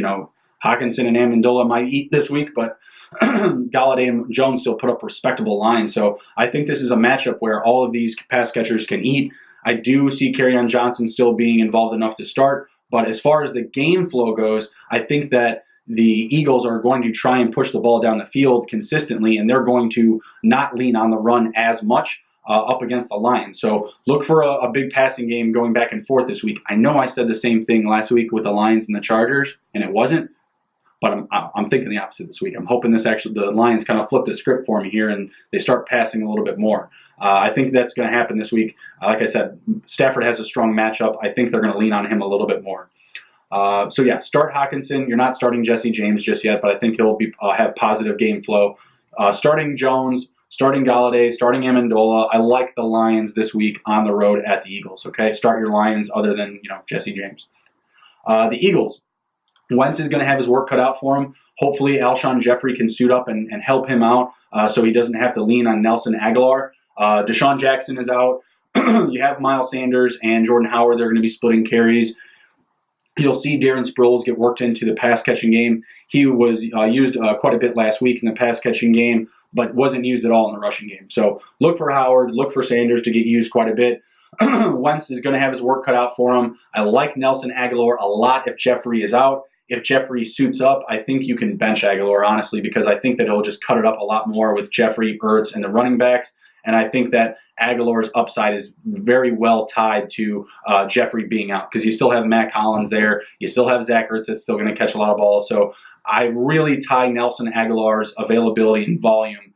Speaker 1: Hawkinson and Amendola might eat this week, but Galladay and Jones still put up respectable lines. So I think this is a matchup where all of these pass catchers can eat. I do see Kerryon Johnson still being involved enough to start, but as far as the game flow goes, I think that the Eagles are going to try and push the ball down the field consistently, and they're going to not lean on the run as much up against the Lions. So look for a big passing game going back and forth this week. I know I said the same thing last week with the Lions and the Chargers, and it wasn't, but I'm thinking the opposite this week. I'm hoping the Lions kind of flip the script for me here and they start passing a little bit more. I think that's going to happen this week. Like I said, Stafford has a strong matchup. I think they're going to lean on him a little bit more. So yeah, start Hawkinson. You're not starting Jesse James just yet, but I think he'll have positive game flow. Starting Jones, starting Galladay, starting Amendola. I like the Lions this week on the road at the Eagles. Okay, start your Lions other than Jesse James. The Eagles. Wentz is going to have his work cut out for him. Hopefully, Alshon Jeffrey can suit up and help him out so he doesn't have to lean on Nelson Aguilar. Deshaun Jackson is out. You have Miles Sanders and Jordan Howard. They're going to be splitting carries. You'll see Darren Sproles get worked into the pass-catching game. He was used quite a bit last week in the pass-catching game, but wasn't used at all in the rushing game. So look for Howard, look for Sanders to get used quite a bit. Wentz is going to have his work cut out for him. I like Nelson Aguilar a lot if Jeffrey is out. If Jeffrey suits up, I think you can bench Aguilar, honestly, because I think that he'll just cut it up a lot more with Jeffrey, Ertz, and the running backs. And I think that Aguilar's upside is very well tied to Jeffrey being out, because you still have Matt Collins there. You still have Zach Ertz that's still going to catch a lot of balls. So I really tie Nelson Aguilar's availability and volume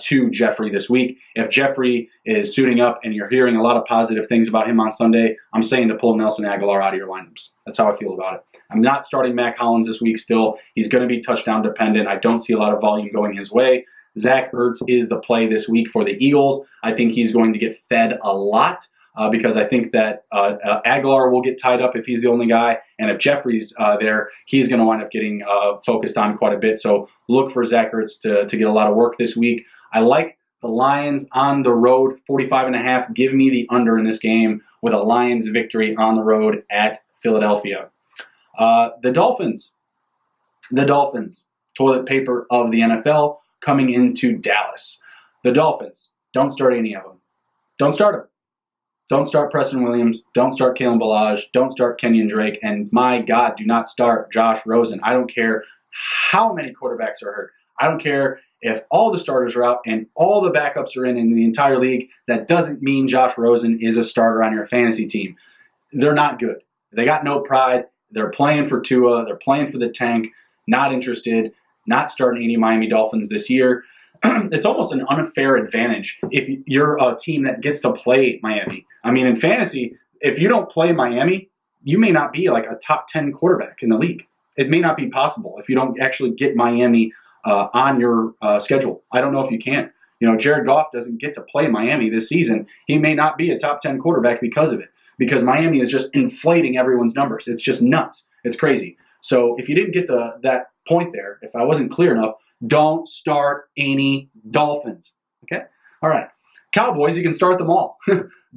Speaker 1: to Jeffrey this week. If Jeffrey is suiting up and you're hearing a lot of positive things about him on Sunday, I'm saying to pull Nelson Aguilar out of your lineups. That's how I feel about it. I'm not starting Matt Collins this week still. He's going to be touchdown dependent. I don't see a lot of volume going his way. Zach Ertz is the play this week for the Eagles. I think he's going to get fed a lot because I think that Aguilar will get tied up if he's the only guy. And if Jeffrey's there, he's going to wind up getting focused on quite a bit. So look for Zach Ertz to get a lot of work this week. I like the Lions on the road, 45.5. Give me the under in this game with a Lions victory on the road at Philadelphia. The Dolphins, toilet paper of the NFL, coming into Dallas. The Dolphins, don't start any of them. Don't start them. Don't start Preston Williams. Don't start Kalen Ballage. Don't start Kenyon Drake. And my God, do not start Josh Rosen. I don't care how many quarterbacks are hurt. I don't care if all the starters are out and all the backups are in the entire league. That doesn't mean Josh Rosen is a starter on your fantasy team. They're not good. They got no pride. They're playing for Tua. They're playing for the tank. Not interested. Not starting any Miami Dolphins this year. It's almost an unfair advantage if you're a team that gets to play Miami. I mean, in fantasy, if you don't play Miami, you may not be like a top 10 quarterback in the league. It may not be possible if you don't actually get Miami on your schedule. I don't know if you can. Jared Goff doesn't get to play Miami this season. He may not be a top 10 quarterback because of it, because Miami is just inflating everyone's numbers. It's just nuts. It's crazy. So if you didn't get that point there, if I wasn't clear enough, don't start any Dolphins. Okay? All right. Cowboys, you can start them all.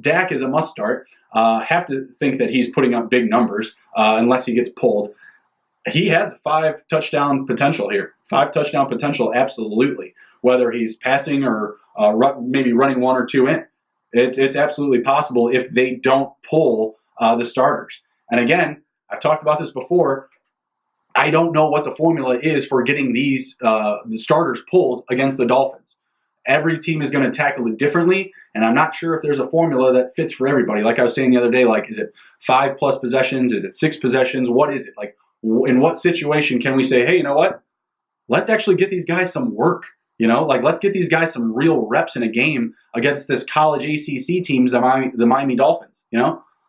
Speaker 1: Dak is a must start. Have to think that he's putting up big numbers unless he gets pulled. He has 5 touchdown potential here. 5 touchdown potential, absolutely. Whether he's passing or maybe running 1 or 2 in. It's absolutely possible if they don't pull the starters. And again, I've talked about this before. I don't know what the formula is for getting these the starters pulled against the Dolphins. Every team is going to tackle it differently, and I'm not sure if there's a formula that fits for everybody. Like I was saying the other day, like, is it 5+ possessions? Is it 6 possessions? What is it? Like, in what situation can we say, hey, you know what? Let's actually get these guys some work. Like, let's get these guys some real reps in a game against this college ACC teams, the Miami Dolphins.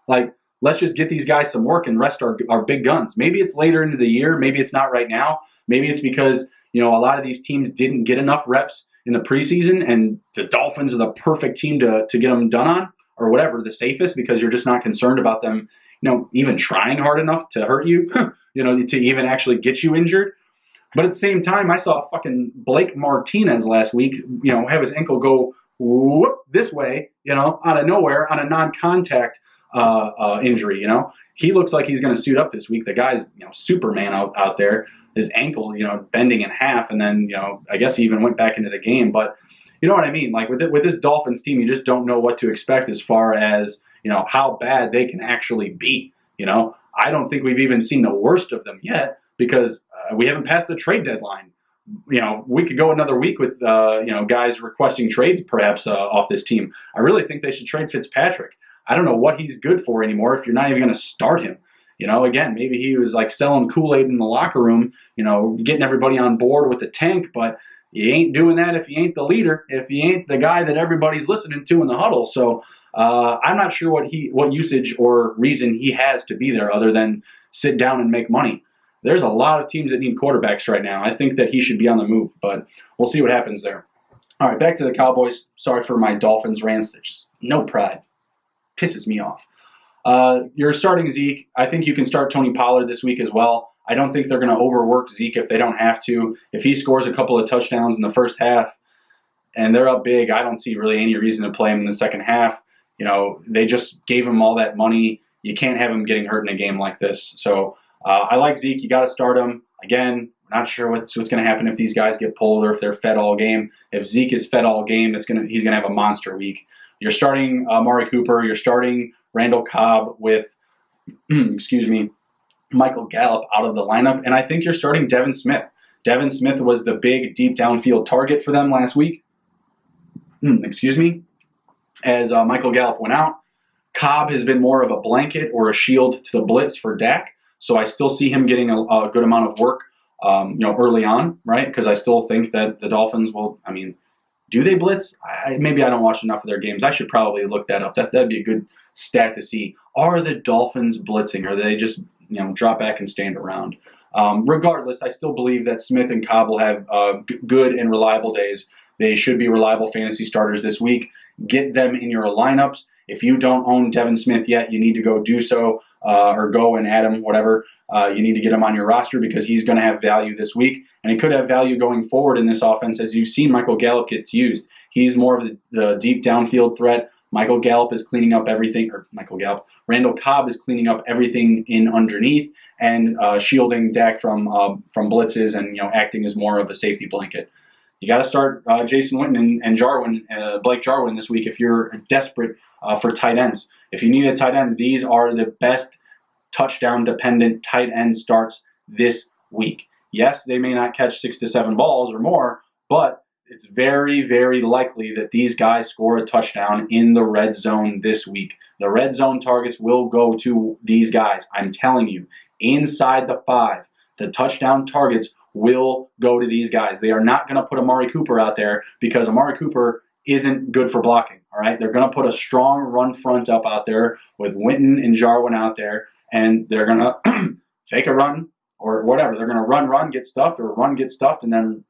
Speaker 1: Like, let's just get these guys some work and rest our big guns. Maybe it's later into the year. Maybe it's not right now. Maybe it's because, a lot of these teams didn't get enough reps in the preseason, and the Dolphins are the perfect team to get them done on, or whatever, the safest, because you're just not concerned about them, even trying hard enough to hurt you, to even actually get you injured. But at the same time, I saw fucking Blake Martinez last week, have his ankle go whoop this way, out of nowhere on a non-contact injury. He looks like he's going to suit up this week. The guy's, Superman out there. His ankle, bending in half, and then, I guess he even went back into the game. But you know what I mean? Like, with this Dolphins team, you just don't know what to expect as far as, how bad they can actually be. I don't think we've even seen the worst of them yet, because we haven't passed the trade deadline. We could go another week with, guys requesting trades perhaps off this team. I really think they should trade Fitzpatrick. I don't know what he's good for anymore if you're not even going to start him. Again, maybe he was like selling Kool-Aid in the locker room, getting everybody on board with the tank, but you ain't doing that if you ain't the leader, if you ain't the guy that everybody's listening to in the huddle. So I'm not sure what usage or reason he has to be there other than sit down and make money. There's a lot of teams that need quarterbacks right now. I think that he should be on the move, but we'll see what happens there. All right, back to the Cowboys. Sorry for my Dolphins rants. They're just no pride. Pisses me off. You're starting Zeke. I think you can start Tony Pollard this week as well. I don't think they're going to overwork Zeke if they don't have to. If he scores a couple of touchdowns in the first half and they're up big, I don't see really any reason to play him in the second half. They just gave him all that money. You can't have him getting hurt in a game like this. So I like Zeke. You got to start him. Again, we're not sure what's going to happen if these guys get pulled or if they're fed all game. If Zeke is fed all game, he's going to have a monster week. You're starting Amari Cooper. You're starting Randall Cobb with, Michael Gallup out of the lineup. And I think you're starting Devin Smith. Devin Smith was the big deep downfield target for them last week. As Michael Gallup went out. Cobb has been more of a blanket or a shield to the blitz for Dak. So I still see him getting a good amount of work, early on, right? Because I still think that the Dolphins will, do they blitz? Maybe I don't watch enough of their games. I should probably look that up. That'd be a good stat to see. Are the Dolphins blitzing, or do they just drop back and stand around? Regardless, I still believe that Smith and Cobb will have good and reliable days. They should be reliable fantasy starters this week. Get them in your lineups. If you don't own Devin Smith yet, you need to go do so, or go and add him, whatever. You need to get him on your roster because he's going to have value this week, and he could have value going forward in this offense as you've seen Michael Gallup gets used. He's more of the deep downfield threat. Randall Cobb is cleaning up everything in underneath and shielding Dak from blitzes and acting as more of a safety blanket. You got to start Jason Witten and Blake Jarwin this week if you're desperate for tight ends. If you need a tight end, these are the best touchdown-dependent tight end starts this week. Yes, they may not catch 6 to 7 balls or more, but it's very, very likely that these guys score a touchdown in the red zone this week. The red zone targets will go to these guys. I'm telling you, inside the 5, the touchdown targets will go to these guys. They are not going to put Amari Cooper out there because Amari Cooper isn't good for blocking. All right, they're going to put a strong run front up out there with Witten and Jarwin out there, and they're going to fake a run or whatever. They're going to run, get stuffed, or run, get stuffed, and then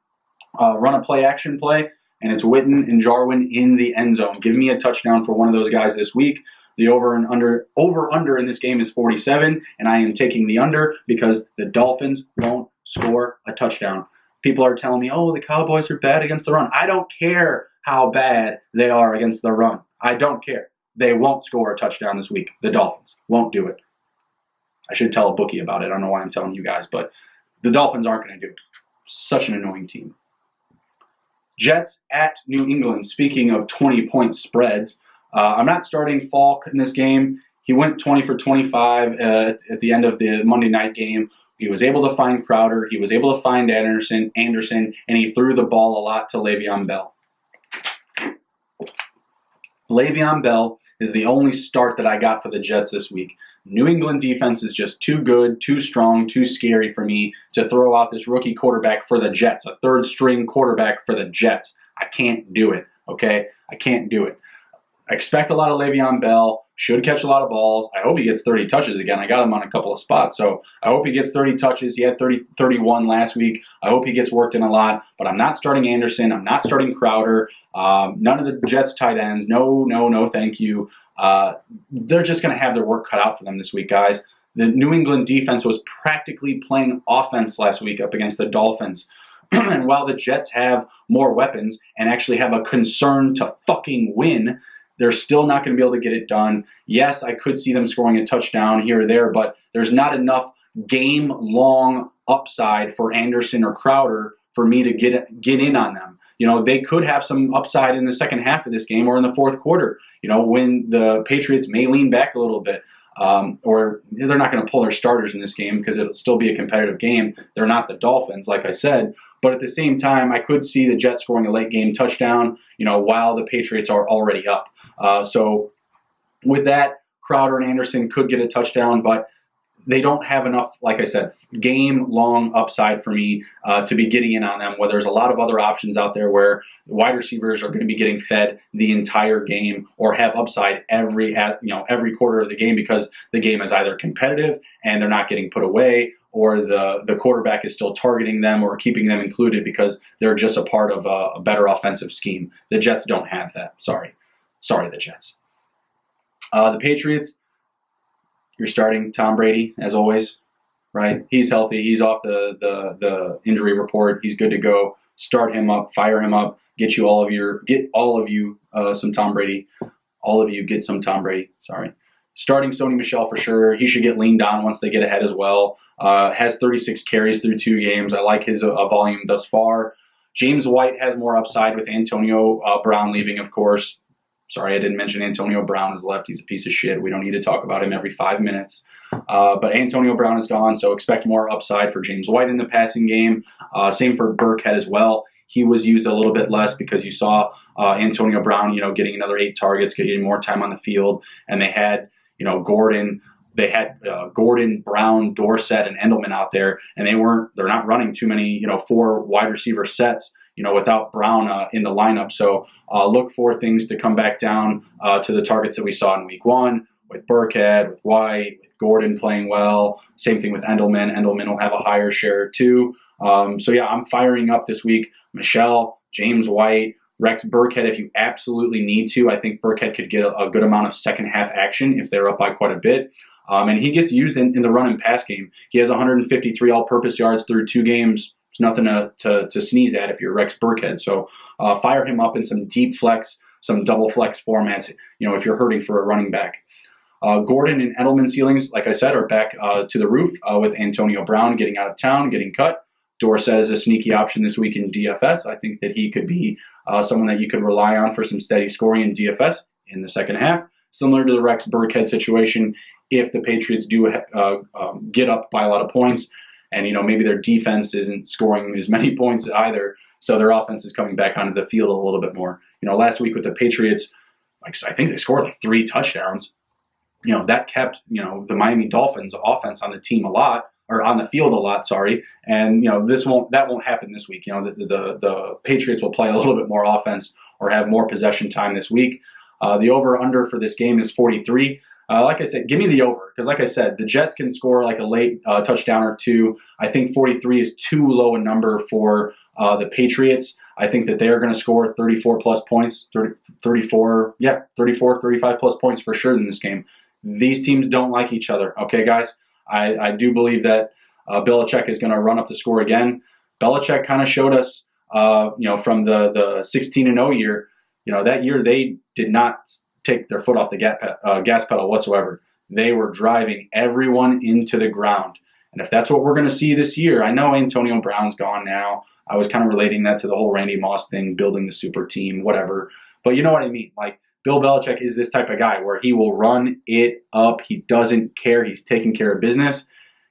Speaker 1: run a play-action play, and it's Witten and Jarwin in the end zone. Give me a touchdown for one of those guys this week. The over-under in this game is 47, and I am taking the under because the Dolphins won't score a touchdown. People are telling me, oh, the Cowboys are bad against the run. I don't care. how bad they are against the run. I don't care. They won't score a touchdown this week. The Dolphins won't do it. I should tell a bookie about it. I don't know why I'm telling you guys, but the Dolphins aren't going to do it. Such an annoying team. Jets at New England. Speaking of 20-point spreads, I'm not starting Falk in this game. He went 20 for 25 at the end of the Monday night game. He was able to find Crowder. He was able to find Anderson, and he threw the ball a lot to Le'Veon Bell. Le'Veon Bell is the only start that I got for the Jets this week. New England defense is just too good, too strong, too scary for me to throw out this rookie quarterback for the Jets, a third-string quarterback for the Jets. I can't do it, okay? I can't do it. I expect a lot of Le'Veon Bell, should catch a lot of balls. I hope he gets 30 touches again. I got him on a couple of spots, so I hope he gets 30 touches. He had 31 last week. I hope he gets worked in a lot, but I'm not starting Anderson. I'm not starting Crowder. None of the Jets tight ends. No, thank you. They're just going to have their work cut out for them this week, guys. The New England defense was practically playing offense last week up against the Dolphins. And while the Jets have more weapons and actually have a concern to fucking win, they're still not going to be able to get it done. Yes, I could see them scoring a touchdown here or there, but there's not enough game-long upside for Anderson or Crowder for me to get in on them. You know, they could have some upside in the second half of this game or in the fourth quarter, you know, when the Patriots may lean back a little bit. Or they're not going to pull their starters in this game because it'll still be a competitive game. They're not the Dolphins, like I said. But at the same time, I could see the Jets scoring a late game touchdown, you know, while the Patriots are already up. So with that, Crowder and Anderson could get a touchdown, but they don't have enough, like I said, game-long upside for me to be getting in on them, where there's a lot of other options out there where wide receivers are going to be getting fed the entire game or have upside every quarter of the game because the game is either competitive and they're not getting put away, or the quarterback is still targeting them or keeping them included because they're just a part of a better offensive scheme. The Jets don't have that. Sorry, the Jets. The Patriots, you're starting Tom Brady, as always, right? He's healthy. He's off the injury report. He's good to go. Start him up. Fire him up. Get all of you some Tom Brady. All of you get some Tom Brady. Sorry. Starting Sony Michel for sure. He should get leaned on once they get ahead as well. Has 36 carries through 2 games. I like his volume thus far. James White has more upside with Antonio Brown leaving, of course. Sorry, I didn't mention Antonio Brown is left. He's a piece of shit. We don't need to talk about him every 5 minutes. But Antonio Brown is gone, so expect more upside for James White in the passing game. Same for Burkhead as well. He was used a little bit less because you saw Antonio Brown, getting another 8 targets, getting more time on the field, and they had, Gordon. They had Gordon, Brown, Dorsett, and Endelman out there, and they're not running too many, 4 wide receiver sets, without Brown in the lineup. So look for things to come back down to the targets that we saw in week 1 with Burkhead, with White, with Gordon playing well. Same thing with Endelman. Endelman will have a higher share too. So yeah, I'm firing up this week. Michelle, James White, Rex Burkhead if you absolutely need to. I think Burkhead could get a good amount of second half action if they're up by quite a bit. And he gets used in the run and pass game. He has 153 all-purpose yards through 2 games. It's nothing to sneeze at if you're Rex Burkhead. So fire him up in some deep flex, some double flex formats, if you're hurting for a running back. Gordon and Edelman ceilings, like I said, are back to the roof with Antonio Brown getting out of town, getting cut. Dorsett is a sneaky option this week in DFS. I think that he could be someone that you could rely on for some steady scoring in DFS in the second half. Similar to the Rex Burkhead situation, if the Patriots do get up by a lot of points, and maybe their defense isn't scoring as many points either, so their offense is coming back onto the field a little bit more. Last week with the Patriots, I think they scored 3 touchdowns. That kept the Miami Dolphins offense on the team a lot, or on the field a lot. Sorry, and that won't happen this week. The Patriots will play a little bit more offense or have more possession time this week. The over/under for this game is 43. Like I said, give me the over, because like I said, the Jets can score a late touchdown or 2. I think 43 is too low a number for the Patriots. I think that they're going to score 34 plus points, 34, 35 plus points for sure in this game. These teams don't like each other, okay, guys? I do believe that Belichick is going to run up the score again. Belichick kind of showed us from the 16-0 year. That year they did not take their foot off the gas pedal whatsoever. They were driving everyone into the ground. And if that's what we're going to see this year, I know Antonio Brown's gone now. I was kind of relating that to the whole Randy Moss thing, building the super team, whatever. But you know what I mean. Like, Bill Belichick is this type of guy where he will run it up. He doesn't care. He's taking care of business.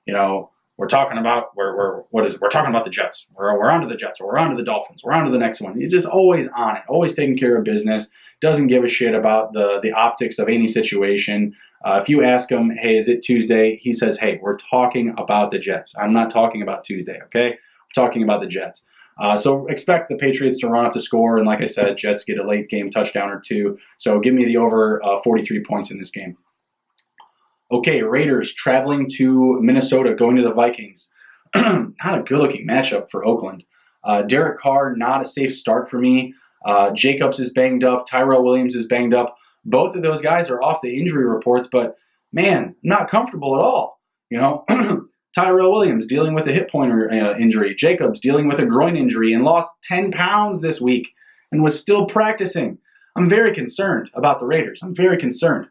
Speaker 1: We're talking about we're talking about the Jets. We're on to the Jets, or we're on to the Dolphins. We're on to the next one. He's just always on it, always taking care of business. Doesn't give a shit about the optics of any situation. If you ask him, hey, is it Tuesday? He says, hey, we're talking about the Jets. I'm not talking about Tuesday, okay? We're talking about the Jets. So expect the Patriots to run up the score, and like I said, Jets get a late game touchdown or two. So give me the over 43 points in this game. Okay, Raiders traveling to Minnesota, going to the Vikings. Not a good-looking matchup for Oakland. Derek Carr, not a safe start for me. Jacobs is banged up. Tyrell Williams is banged up. Both of those guys are off the injury reports, but, man, not comfortable at all. Tyrell Williams dealing with a hip pointer injury. Jacobs dealing with a groin injury and lost 10 pounds this week and was still practicing. I'm very concerned about the Raiders. I'm very concerned.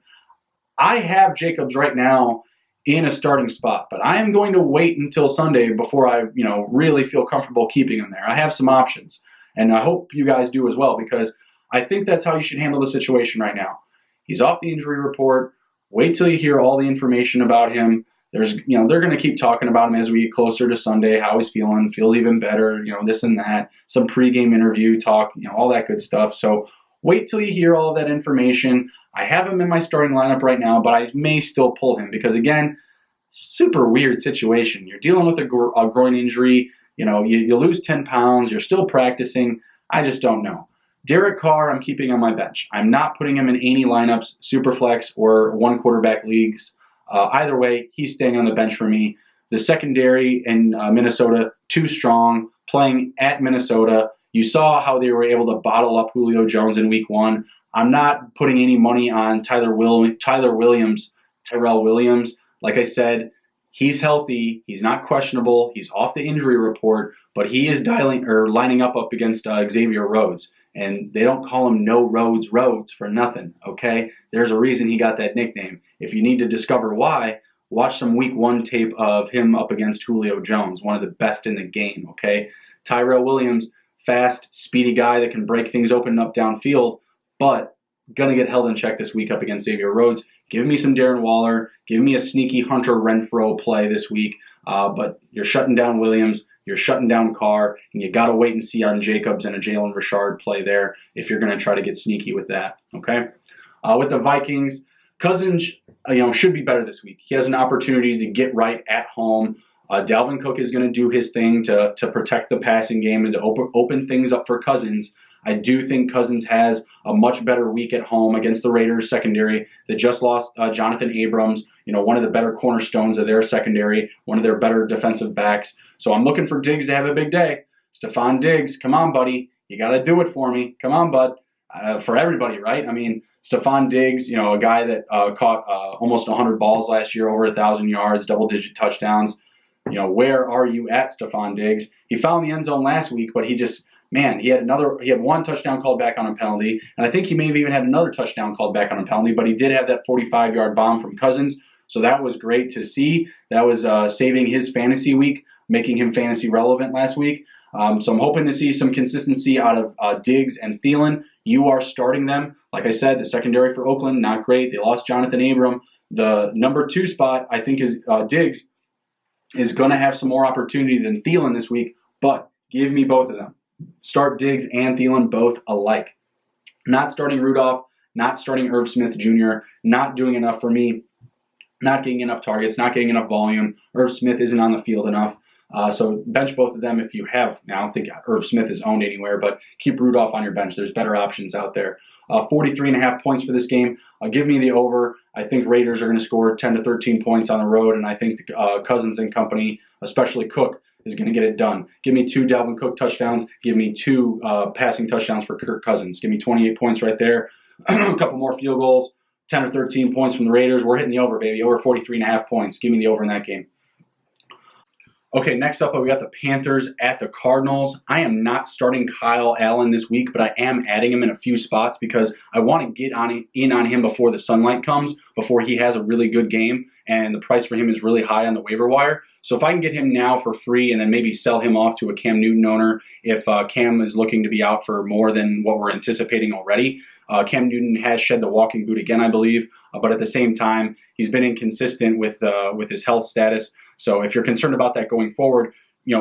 Speaker 1: I have Jacobs right now in a starting spot, but I am going to wait until Sunday before I, really feel comfortable keeping him there. I have some options, and I hope you guys do as well, because I think that's how you should handle the situation right now. He's off the injury report. Wait till you hear all the information about him. They're going to keep talking about him as we get closer to Sunday, how he's feeling, feels even better, this and that, some pregame interview talk, all that good stuff. So wait till you hear all of that information. I have him in my starting lineup right now, but I may still pull him because, again, super weird situation. You're dealing with a groin injury. You lose 10 pounds. You're still practicing. I just don't know. Derek Carr, I'm keeping on my bench. I'm not putting him in any lineups, super flex or one quarterback leagues. Either way, he's staying on the bench for me. The secondary in Minnesota, too strong, playing at Minnesota. You saw how they were able to bottle up Julio Jones in week 1. I'm not putting any money on Tyrell Williams. Like I said, he's healthy. He's not questionable. He's off the injury report, but he is lining up against Xavier Rhodes. And they don't call him No Rhodes for nothing, okay? There's a reason he got that nickname. If you need to discover why, watch some week 1 tape of him up against Julio Jones, one of the best in the game, okay? Tyrell Williams, fast, speedy guy that can break things open up downfield, but going to get held in check this week up against Xavier Rhodes. Give me some Darren Waller. Give me a sneaky Hunter Renfrow play this week. But you're shutting down Williams. You're shutting down Carr. And you got to wait and see on Jacobs and a Jalen Richard play there if you're going to try to get sneaky with that. Okay? With the Vikings, Cousins should be better this week. He has an opportunity to get right at home. Dalvin Cook is going to do his thing to protect the passing game and to open things up for Cousins. I do think Cousins has a much better week at home against the Raiders secondary that just lost Jonathan Abrams, one of the better cornerstones of their secondary, one of their better defensive backs. So I'm looking for Diggs to have a big day. Stephon Diggs, come on, buddy. You got to do it for me. Come on, bud. For everybody, right? I mean, Stephon Diggs, a guy that caught almost 100 balls last year, over 1,000 yards, double-digit touchdowns. Where are you at, Stephon Diggs? He found the end zone last week, but he had one touchdown called back on a penalty, and I think he may have even had another touchdown called back on a penalty, but he did have that 45-yard bomb from Cousins, so that was great to see. That was saving his fantasy week, making him fantasy relevant last week. So I'm hoping to see some consistency out of Diggs and Thielen. You are starting them. Like I said, the secondary for Oakland, not great. They lost Jonathan Abram. The number 2 spot, I think, is Diggs, is going to have some more opportunity than Thielen this week, but give me both of them. Start Diggs and Thielen both alike. Not starting Rudolph, not starting Irv Smith Jr., not doing enough for me, not getting enough targets, not getting enough volume. Irv Smith isn't on the field enough. So bench both of them if you have. Now, I don't think Irv Smith is owned anywhere, but keep Rudolph on your bench. There's better options out there. 43.5 points for this game. Give me the over. I think Raiders are going to score 10 to 13 points on the road, and I think Cousins and company, especially Cook, is going to get it done. Give me 2 Dalvin Cook touchdowns. Give me 2 passing touchdowns for Kirk Cousins. Give me 28 points right there. A couple more field goals. 10 or 13 points from the Raiders. We're hitting the over, baby. Over 43.5 points. Give me the over in that game. Okay, next up, we got the Panthers at the Cardinals. I am not starting Kyle Allen this week, but I am adding him in a few spots because I want to get in on him before the sunlight comes, before he has a really good game, and the price for him is really high on the waiver wire. So if I can get him now for free and then maybe sell him off to a Cam Newton owner if Cam is looking to be out for more than what we're anticipating already. Cam Newton has shed the walking boot again, I believe, but at the same time, he's been inconsistent with his health status. So if you're concerned about that going forward,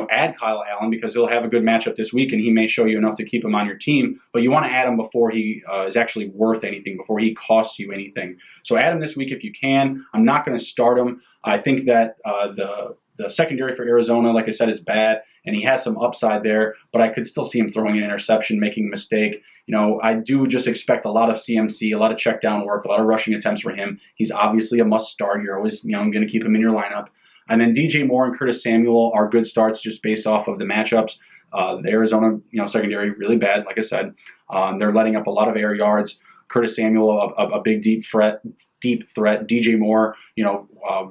Speaker 1: add Kyle Allen because he'll have a good matchup this week and he may show you enough to keep him on your team. But you want to add him before he is actually worth anything, before he costs you anything. So add him this week if you can. I'm not going to start him. I think that the secondary for Arizona, like I said, is bad, and he has some upside there, but I could still see him throwing an interception, making a mistake. I do just expect a lot of CMC, a lot of check down work, a lot of rushing attempts for him. He's obviously a must start. You're always, going to keep him in your lineup. And then DJ Moore and Curtis Samuel are good starts just based off of the matchups. The Arizona, secondary really bad, like I said. They're letting up a lot of air yards. Curtis Samuel, a big deep threat. DJ Moore,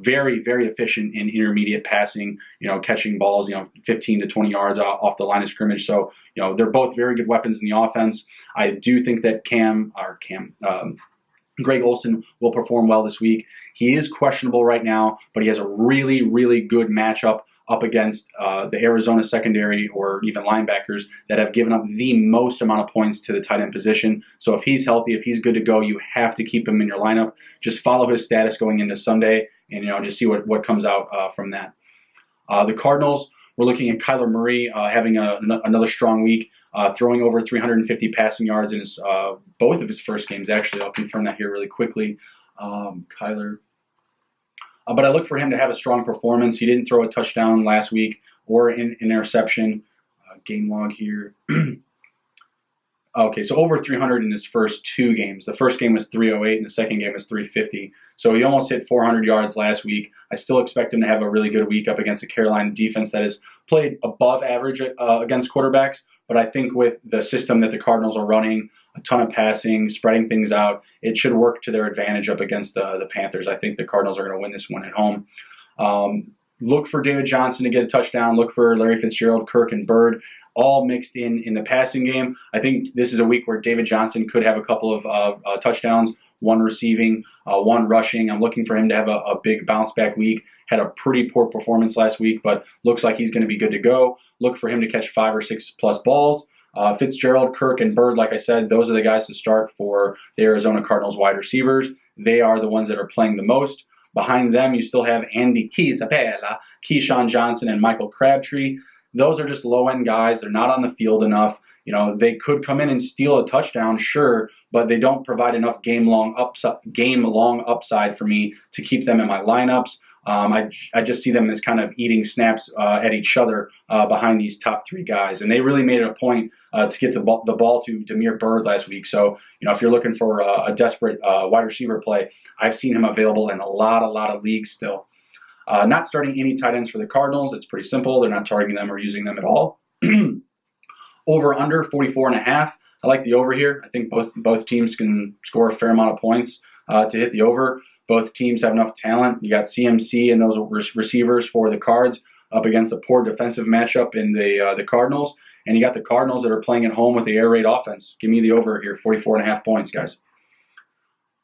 Speaker 1: very, very efficient in intermediate passing, catching balls, 15 to 20 yards off the line of scrimmage. So, they're both very good weapons in the offense. I do think that Greg Olsen will perform well this week. He is questionable right now, but he has a really, really good matchup up against the Arizona secondary or even linebackers that have given up the most amount of points to the tight end position. So if he's healthy, if he's good to go, you have to keep him in your lineup. Just follow his status going into Sunday and, just see what comes out from that. The Cardinals, we're looking at Kyler Murray having another strong week, throwing over 350 passing yards in both of his first games, actually. I'll confirm that here really quickly. Kyler. But I look for him to have a strong performance. He didn't throw a touchdown last week or an interception. Game log here. Okay, so over 300 in his first two games. The first game was 308 and the second game was 350. So he almost hit 400 yards last week. I still expect him to have a really good week up against a Carolina defense that has played above average against quarterbacks. But I think with the system that the Cardinals are running, a ton of passing, spreading things out, it should work to their advantage up against the Panthers. I think the Cardinals are going to win this one at home. Look for David Johnson to get a touchdown. Look for Larry Fitzgerald, Kirk, and Bird all mixed in the passing game. I think this is a week where David Johnson could have a couple of touchdowns, one receiving, one rushing. I'm looking for him to have a big bounce back week. Had a pretty poor performance last week, but looks like he's going to be good to go. Look for him to catch 5 or 6 plus balls. Fitzgerald, Kirk, and Bird, like I said, those are the guys to start for the Arizona Cardinals wide receivers. They are the ones that are playing the most. Behind them, you still have Andy Isabella, Keyshawn Johnson, and Michael Crabtree. Those are just low-end guys. They're not on the field enough. They could come in and steal a touchdown, sure, but they don't provide enough game-long upside for me to keep them in my lineups. I just see them as kind of eating snaps at each other behind these top 3 guys. And they really made it a point to get the ball to Damiere Byrd last week. So, if you're looking for a desperate wide receiver play, I've seen him available in a lot of leagues still. Not starting any tight ends for the Cardinals. It's pretty simple. They're not targeting them or using them at all. Over under 44.5. I like the over here. I think both teams can score a fair amount of points to hit the over. Both teams have enough talent. You got CMC and those receivers for the Cards up against a poor defensive matchup in the Cardinals. And you got the Cardinals that are playing at home with the air raid offense. Give me the over here, 44.5 points, guys.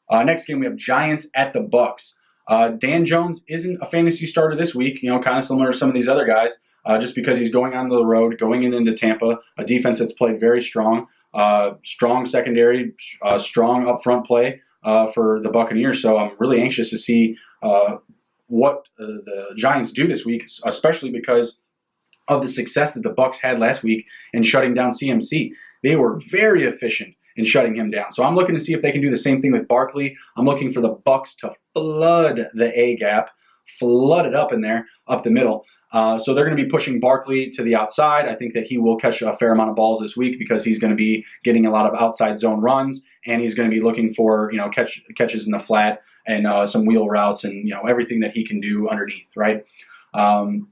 Speaker 1: Next game, we have Giants at the Bucks. Dan Jones isn't a fantasy starter this week, kind of similar to some of these other guys, just because he's going on the road, going into Tampa, a defense that's played very strong, strong secondary, strong up-front play for the Buccaneers. So I'm really anxious to see what the Giants do this week, especially because of the success that the Bucs had last week in shutting down CMC. They were very efficient in shutting him down. So I'm looking to see if they can do the same thing with Barkley. I'm looking for the Bucs to flood the A gap, flood it up in there, up the middle. So they're going to be pushing Barkley to the outside. I think that he will catch a fair amount of balls this week because he's going to be getting a lot of outside zone runs, and he's going to be looking for catches in the flat and some wheel routes and everything that he can do underneath, right?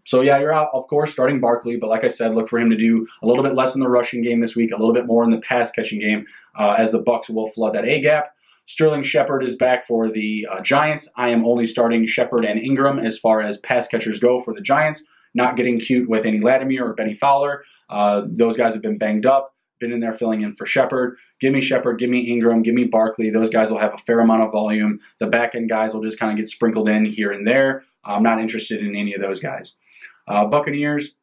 Speaker 1: So yeah, you're out, of course, starting Barkley, but like I said, look for him to do a little bit less in the rushing game this week, a little bit more in the pass catching game, as the Bucs will flood that A gap. Sterling Shepard is back for the Giants. I am only starting Shepard and Ingram as far as pass catchers go for the Giants. not getting cute with Andy Latimer or Benny Fowler. Those guys have been banged up, been in there filling in for Shepard. Give me Ingram, give me Barkley. Those guys will have a fair amount of volume. The back end guys will just kind of get sprinkled in here and there. I'm not interested in any of those guys. Buccaneers,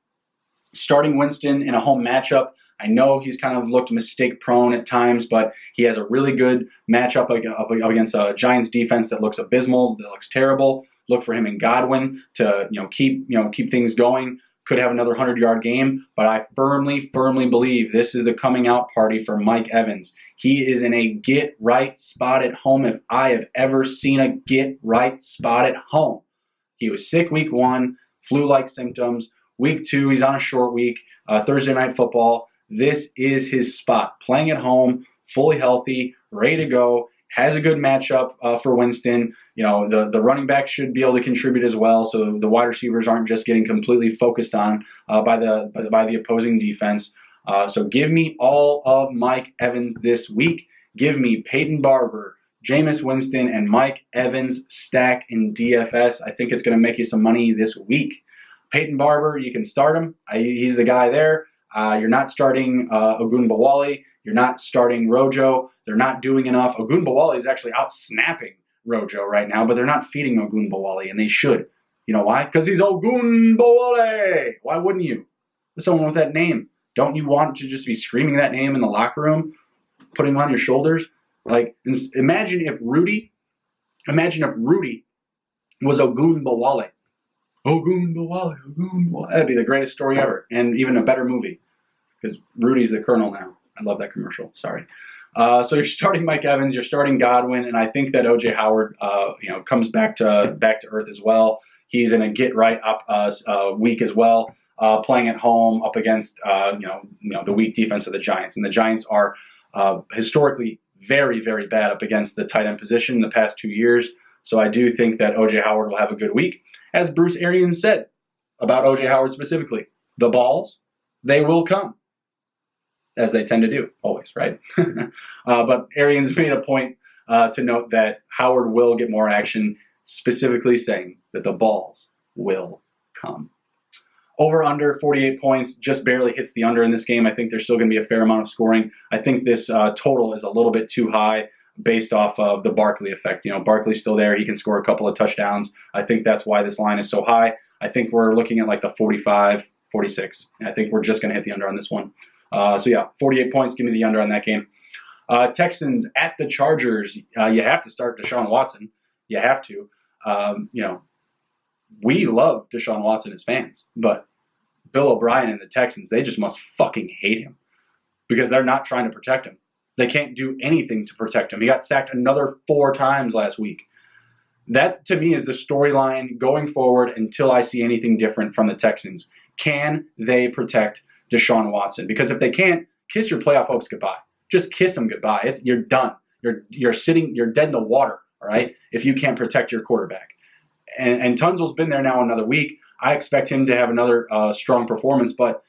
Speaker 1: starting Winston in a home matchup. I know he's kind of looked mistake prone at times, but he has a really good matchup up against a Giants defense that looks abysmal, that looks terrible. Look for him in Godwin to keep things going. Could have another 100-yard game, but I firmly believe this is the coming out party for Mike Evans. He is in a get right spot at home if I have ever seen a get right spot at home. He was sick week 1, flu-like symptoms. Week 2, he's on a short week, Thursday Night Football. This is his spot. Playing at home, fully healthy, ready to go, has a good matchup for Winston. The running back should be able to contribute as well, so the wide receivers aren't just getting completely focused on by the opposing defense. So give me all of Mike Evans this week. Give me Peyton Barber, Jameis Winston, and Mike Evans stack in DFS. I think it's going to make you some money this week. Peyton Barber, you can start him. He's the guy there. You're not starting Ogunbowale. You're not starting Rojo. They're not doing enough. Ogunbowale is actually out snapping Rojo right now, but they're not feeding Ogunbowale, and they should. You know why? Because he's Ogunbowale. Why wouldn't you? With someone with that name, don't you want to just be screaming that name in the locker room, putting him on your shoulders? Like, imagine if Rudy was Ogunbowale. Ogunbowale. That'd be the greatest story ever, and even a better movie, because Rudy's the Colonel now. I love that commercial. Sorry. So you're starting Mike Evans, you're starting Godwin, and I think that O.J. Howard, comes back to earth as well. He's in a get right up week as well, playing at home up against the weak defense of the Giants, and the Giants are historically very, very bad up against the tight end position in the past 2 years. So I do think that O.J. Howard will have a good week. As Bruce Arians said about O.J. Howard specifically, the balls, they will come. As they tend to do, always, right? But Arians made a point to note that Howard will get more action, specifically saying that the balls will come. Over under 48 points, just barely hits the under in this game. I think there's still going to be a fair amount of scoring. I think this total is a little bit too high based off of the Barkley effect. Barkley's still there. He can score a couple of touchdowns. I think that's why this line is so high. I think we're looking at like the 45, 46. I think we're just going to hit the under on this one. 48 points. Give me the under on that game. Texans at the Chargers. You have to start Deshaun Watson. You have to. We love Deshaun Watson as fans, but Bill O'Brien and the Texans, they just must fucking hate him because they're not trying to protect him. They can't do anything to protect him. He got sacked another 4 times last week. That, to me, is the storyline going forward until I see anything different from the Texans. Can they protect Deshaun Watson? Because if they can't, kiss your playoff hopes goodbye. Just kiss them goodbye. You're done. You're dead in the water, all right, if you can't protect your quarterback. And Tunzel's been there now another week. I expect him to have another strong performance, but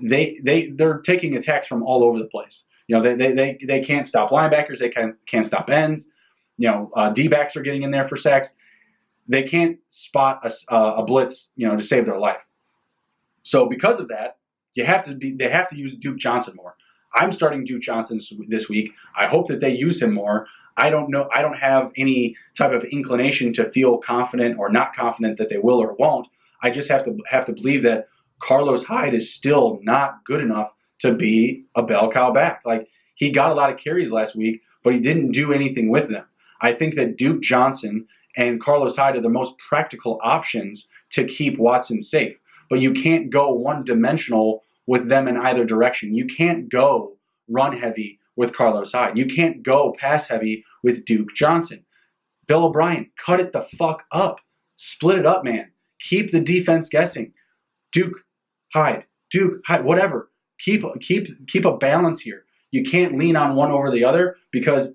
Speaker 1: they're taking attacks from all over the place. They can't stop linebackers. They can't stop ends. D-backs are getting in there for sacks. They can't spot a blitz, to save their life. So because of that, they have to use Duke Johnson more. I'm starting Duke Johnson this week. I hope that they use him more. I don't know. I don't have any type of inclination to feel confident or not confident that they will or won't. I just have to believe that Carlos Hyde is still not good enough to be a bell cow back. Like, he got a lot of carries last week, but he didn't do anything with them. I think that Duke Johnson and Carlos Hyde are the most practical options to keep Watson safe. But you can't go one-dimensional with them in either direction. You can't go run heavy with Carlos Hyde. You can't go pass heavy with Duke Johnson. Bill O'Brien, cut it the fuck up. Split it up, man. Keep the defense guessing. Duke, Hyde, whatever. Keep a balance here. You can't lean on one over the other because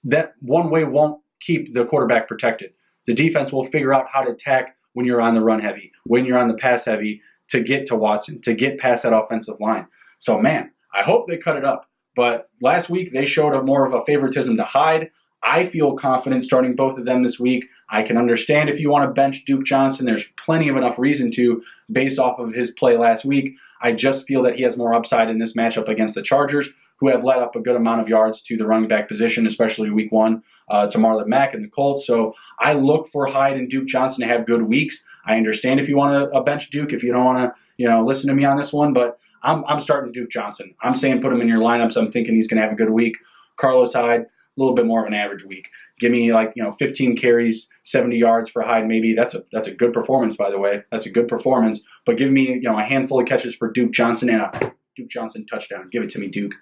Speaker 1: that one way won't keep the quarterback protected. The defense will figure out how to attack when you're on the run heavy, when you're on the pass heavy, to get to Watson, to get past that offensive line. So, man, I hope they cut it up. But last week they showed more of a favoritism to Hyde. I feel confident starting both of them this week. I can understand if you want to bench Duke Johnson. There's plenty of enough reason to, based off of his play last week. I just feel that he has more upside in this matchup against the Chargers, who have let up a good amount of yards to the running back position, especially week 1 to Marlon Mack and the Colts. So I look for Hyde and Duke Johnson to have good weeks. I understand if you want to bench Duke, if you don't want to, listen to me on this one, but I'm starting Duke Johnson. I'm saying put him in your lineups. I'm thinking he's going to have a good week. Carlos Hyde, a little bit more of an average week. Give me 15 carries, 70 yards for Hyde maybe. That's a good performance, by the way. That's a good performance. But give me a handful of catches for Duke Johnson and a Duke Johnson touchdown. Give it to me, Duke.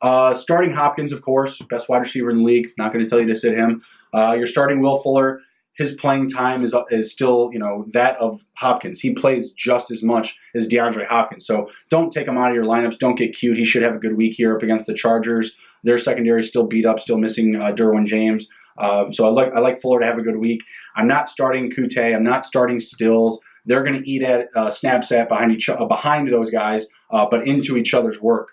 Speaker 1: Starting Hopkins, of course, best wide receiver in the league. Not going to tell you to sit him. You're starting Will Fuller. His playing time is still, that of Hopkins. He plays just as much as DeAndre Hopkins. So don't take him out of your lineups. Don't get cute. He should have a good week here up against the Chargers. Their secondary is still beat up, still missing Derwin James. So I like Fuller to have a good week. I'm not starting Kute. I'm not starting Stills. They're going to eat at snap-sat behind those guys, but into each other's work.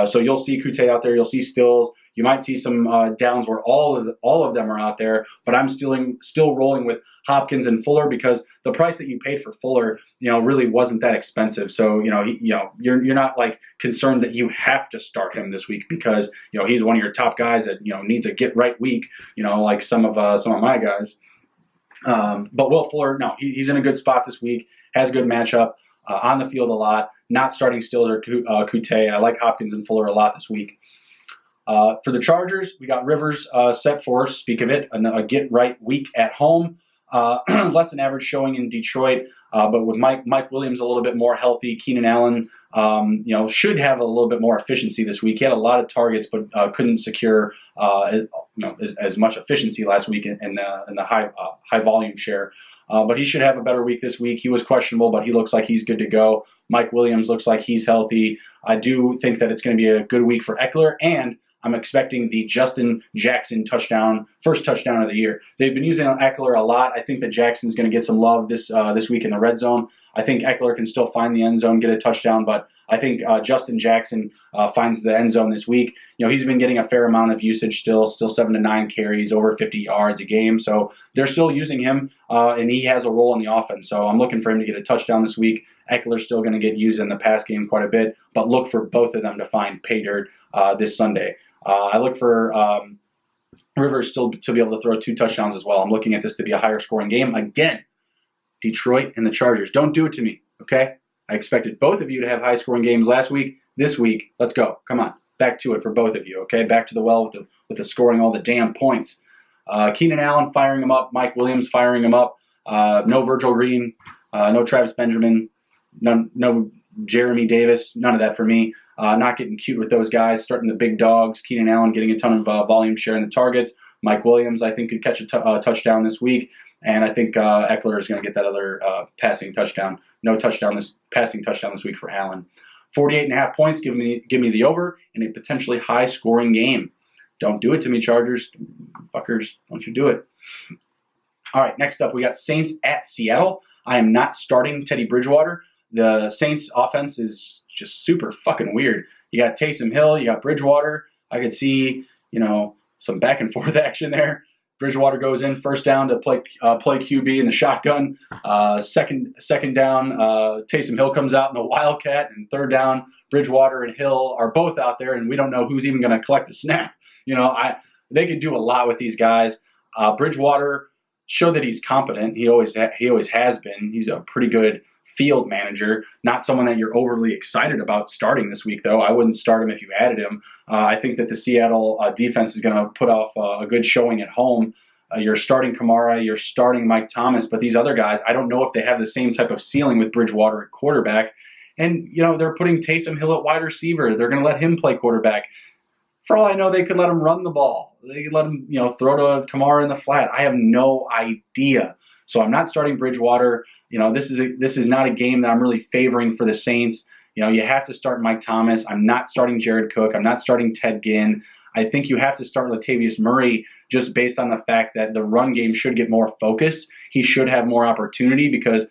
Speaker 1: So you'll see Kute out there. You'll see Stills. You might see some downs where all of them are out there, but I'm still rolling with Hopkins and Fuller because the price that you paid for Fuller, really wasn't that expensive. So you're not like concerned that you have to start him this week because he's one of your top guys that needs a get right week. Like some of my guys. But Will Fuller, no, he's in a good spot this week. Has a good matchup on the field a lot. Not starting Stills or Kute. I like Hopkins and Fuller a lot this week. For the Chargers, we got Rivers set for, speak of it, a get-right week at home. Less than average showing in Detroit, but with Mike Williams a little bit more healthy, Keenan Allen, should have a little bit more efficiency this week. He had a lot of targets, but couldn't secure as much efficiency last week in the high volume share. But he should have a better week this week. He was questionable, but he looks like he's good to go. Mike Williams looks like he's healthy. I do think that it's going to be a good week for Eckler, and I'm expecting the Justin Jackson first touchdown of the year. They've been using Eckler a lot. I think that Jackson's going to get some love this week in the red zone. I think Eckler can still find the end zone, get a touchdown, but I think Justin Jackson finds the end zone this week. He's been getting a fair amount of usage still 7 to 9 carries, over 50 yards a game. So they're still using him, and he has a role in the offense. So I'm looking for him to get a touchdown this week. Eckler's still going to get used in the pass game quite a bit, but look for both of them to find pay dirt this Sunday. I look for Rivers still to be able to throw 2 touchdowns as well. I'm looking at this to be a higher scoring game. Again, Detroit and the Chargers. Don't do it to me, okay? I expected both of you to have high scoring games last week. This week, let's go. Come on. Back to it for both of you, okay? Back to the well with the scoring all the damn points. Keenan Allen firing him up. Mike Williams firing him up. No Virgil Green. No Travis Benjamin. No Jeremy Davis. None of that for me. Not getting cute with those guys. Starting the big dogs. Keenan Allen getting a ton of volume share in the targets. Mike Williams, I think, could catch a touchdown this week. And I think Eckler is going to get that other passing touchdown. No passing touchdown this week for Allen. 48.5 points. Give me the over in a potentially high-scoring game. Don't do it to me, Chargers. Fuckers, don't you do it. All right, next up, we got Saints at Seattle. I am not starting Teddy Bridgewater. The Saints offense is just super fucking weird. You got Taysom Hill, you got Bridgewater. I could see, some back and forth action there. Bridgewater goes in first down to play QB in the shotgun. Second down, Taysom Hill comes out in the wildcat, and third down, Bridgewater and Hill are both out there, and we don't know who's even going to collect the snap. They could do a lot with these guys. Bridgewater showed that he's competent. He always has been. He's a pretty good field manager, not someone that you're overly excited about starting this week, though. I wouldn't start him if you added him. I think that the Seattle defense is going to put off a good showing at home. You're starting Kamara, you're starting Mike Thomas, but these other guys, I don't know if they have the same type of ceiling with Bridgewater at quarterback. And, they're putting Taysom Hill at wide receiver. They're going to let him play quarterback. For all I know, they could let him run the ball. They could let him, throw to Kamara in the flat. I have no idea. So I'm not starting Bridgewater. This is not a game that I'm really favoring for the Saints. You have to start Mike Thomas. I'm not starting Jared Cook. I'm not starting Ted Ginn. I think you have to start Latavius Murray just based on the fact that the run game should get more focus. He should have more opportunity because,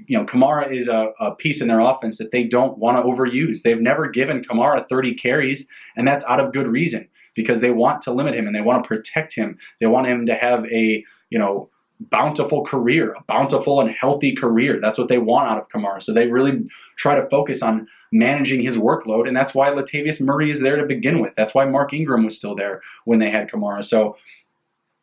Speaker 1: Kamara is a piece in their offense that they don't want to overuse. They've never given Kamara 30 carries, and that's out of good reason because they want to limit him and they want to protect him. They want him to have a bountiful career, a bountiful and healthy career. That's what they want out of Kamara. So they really try to focus on managing his workload, and that's why Latavius Murray is there to begin with. That's why Mark Ingram was still there when they had Kamara. So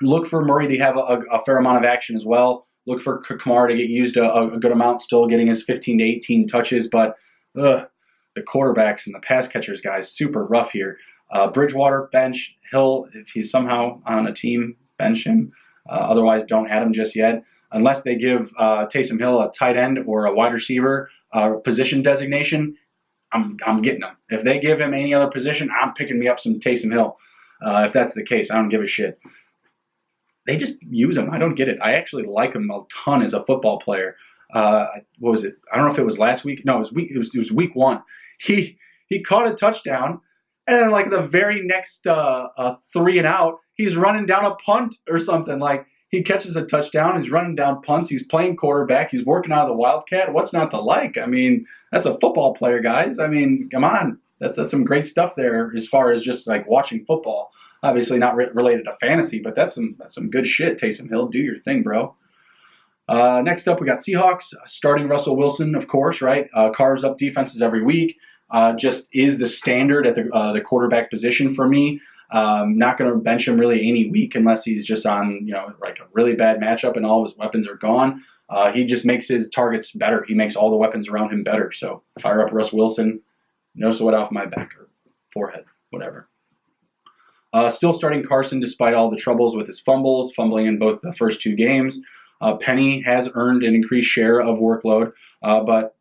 Speaker 1: look for Murray to have a fair amount of action as well. Look for Kamara to get used a good amount, still getting his 15 to 18 touches, but the quarterbacks and the pass catchers, guys, super rough here. Bridgewater, bench. Hill, if he's somehow on a team, bench him. Otherwise, don't add him just yet. Unless they give Taysom Hill a tight end or a wide receiver position designation, I'm getting him. If they give him any other position, I'm picking me up some Taysom Hill. If that's the case, I don't give a shit. They just use him. I don't get it. I actually like him a ton as a football player. What was it? I don't know if it was last week. No, it was week 1. He caught a touchdown, and then like the very next 3 and out, he's running down a punt or something. Like he catches a touchdown, he's running down punts, he's playing quarterback, he's working out of the Wildcat. What's not to like? I mean, that's a football player, guys. I mean, come on. That's some great stuff there as far as just like watching football. Obviously not related to fantasy, but that's some good shit. Taysom Hill, do your thing, bro. Next up, we got Seahawks starting Russell Wilson, of course, right? Carves up defenses every week. Just is the standard at the quarterback position for me. Not going to bench him really any week unless he's just on like a really bad matchup and all of his weapons are gone. He just makes his targets better. He makes all the weapons around him better. So fire up Russ Wilson. No sweat off my back or forehead, whatever. Still starting Carson despite all the troubles with his fumbling in both the first 2 games. Penny has earned an increased share of workload, but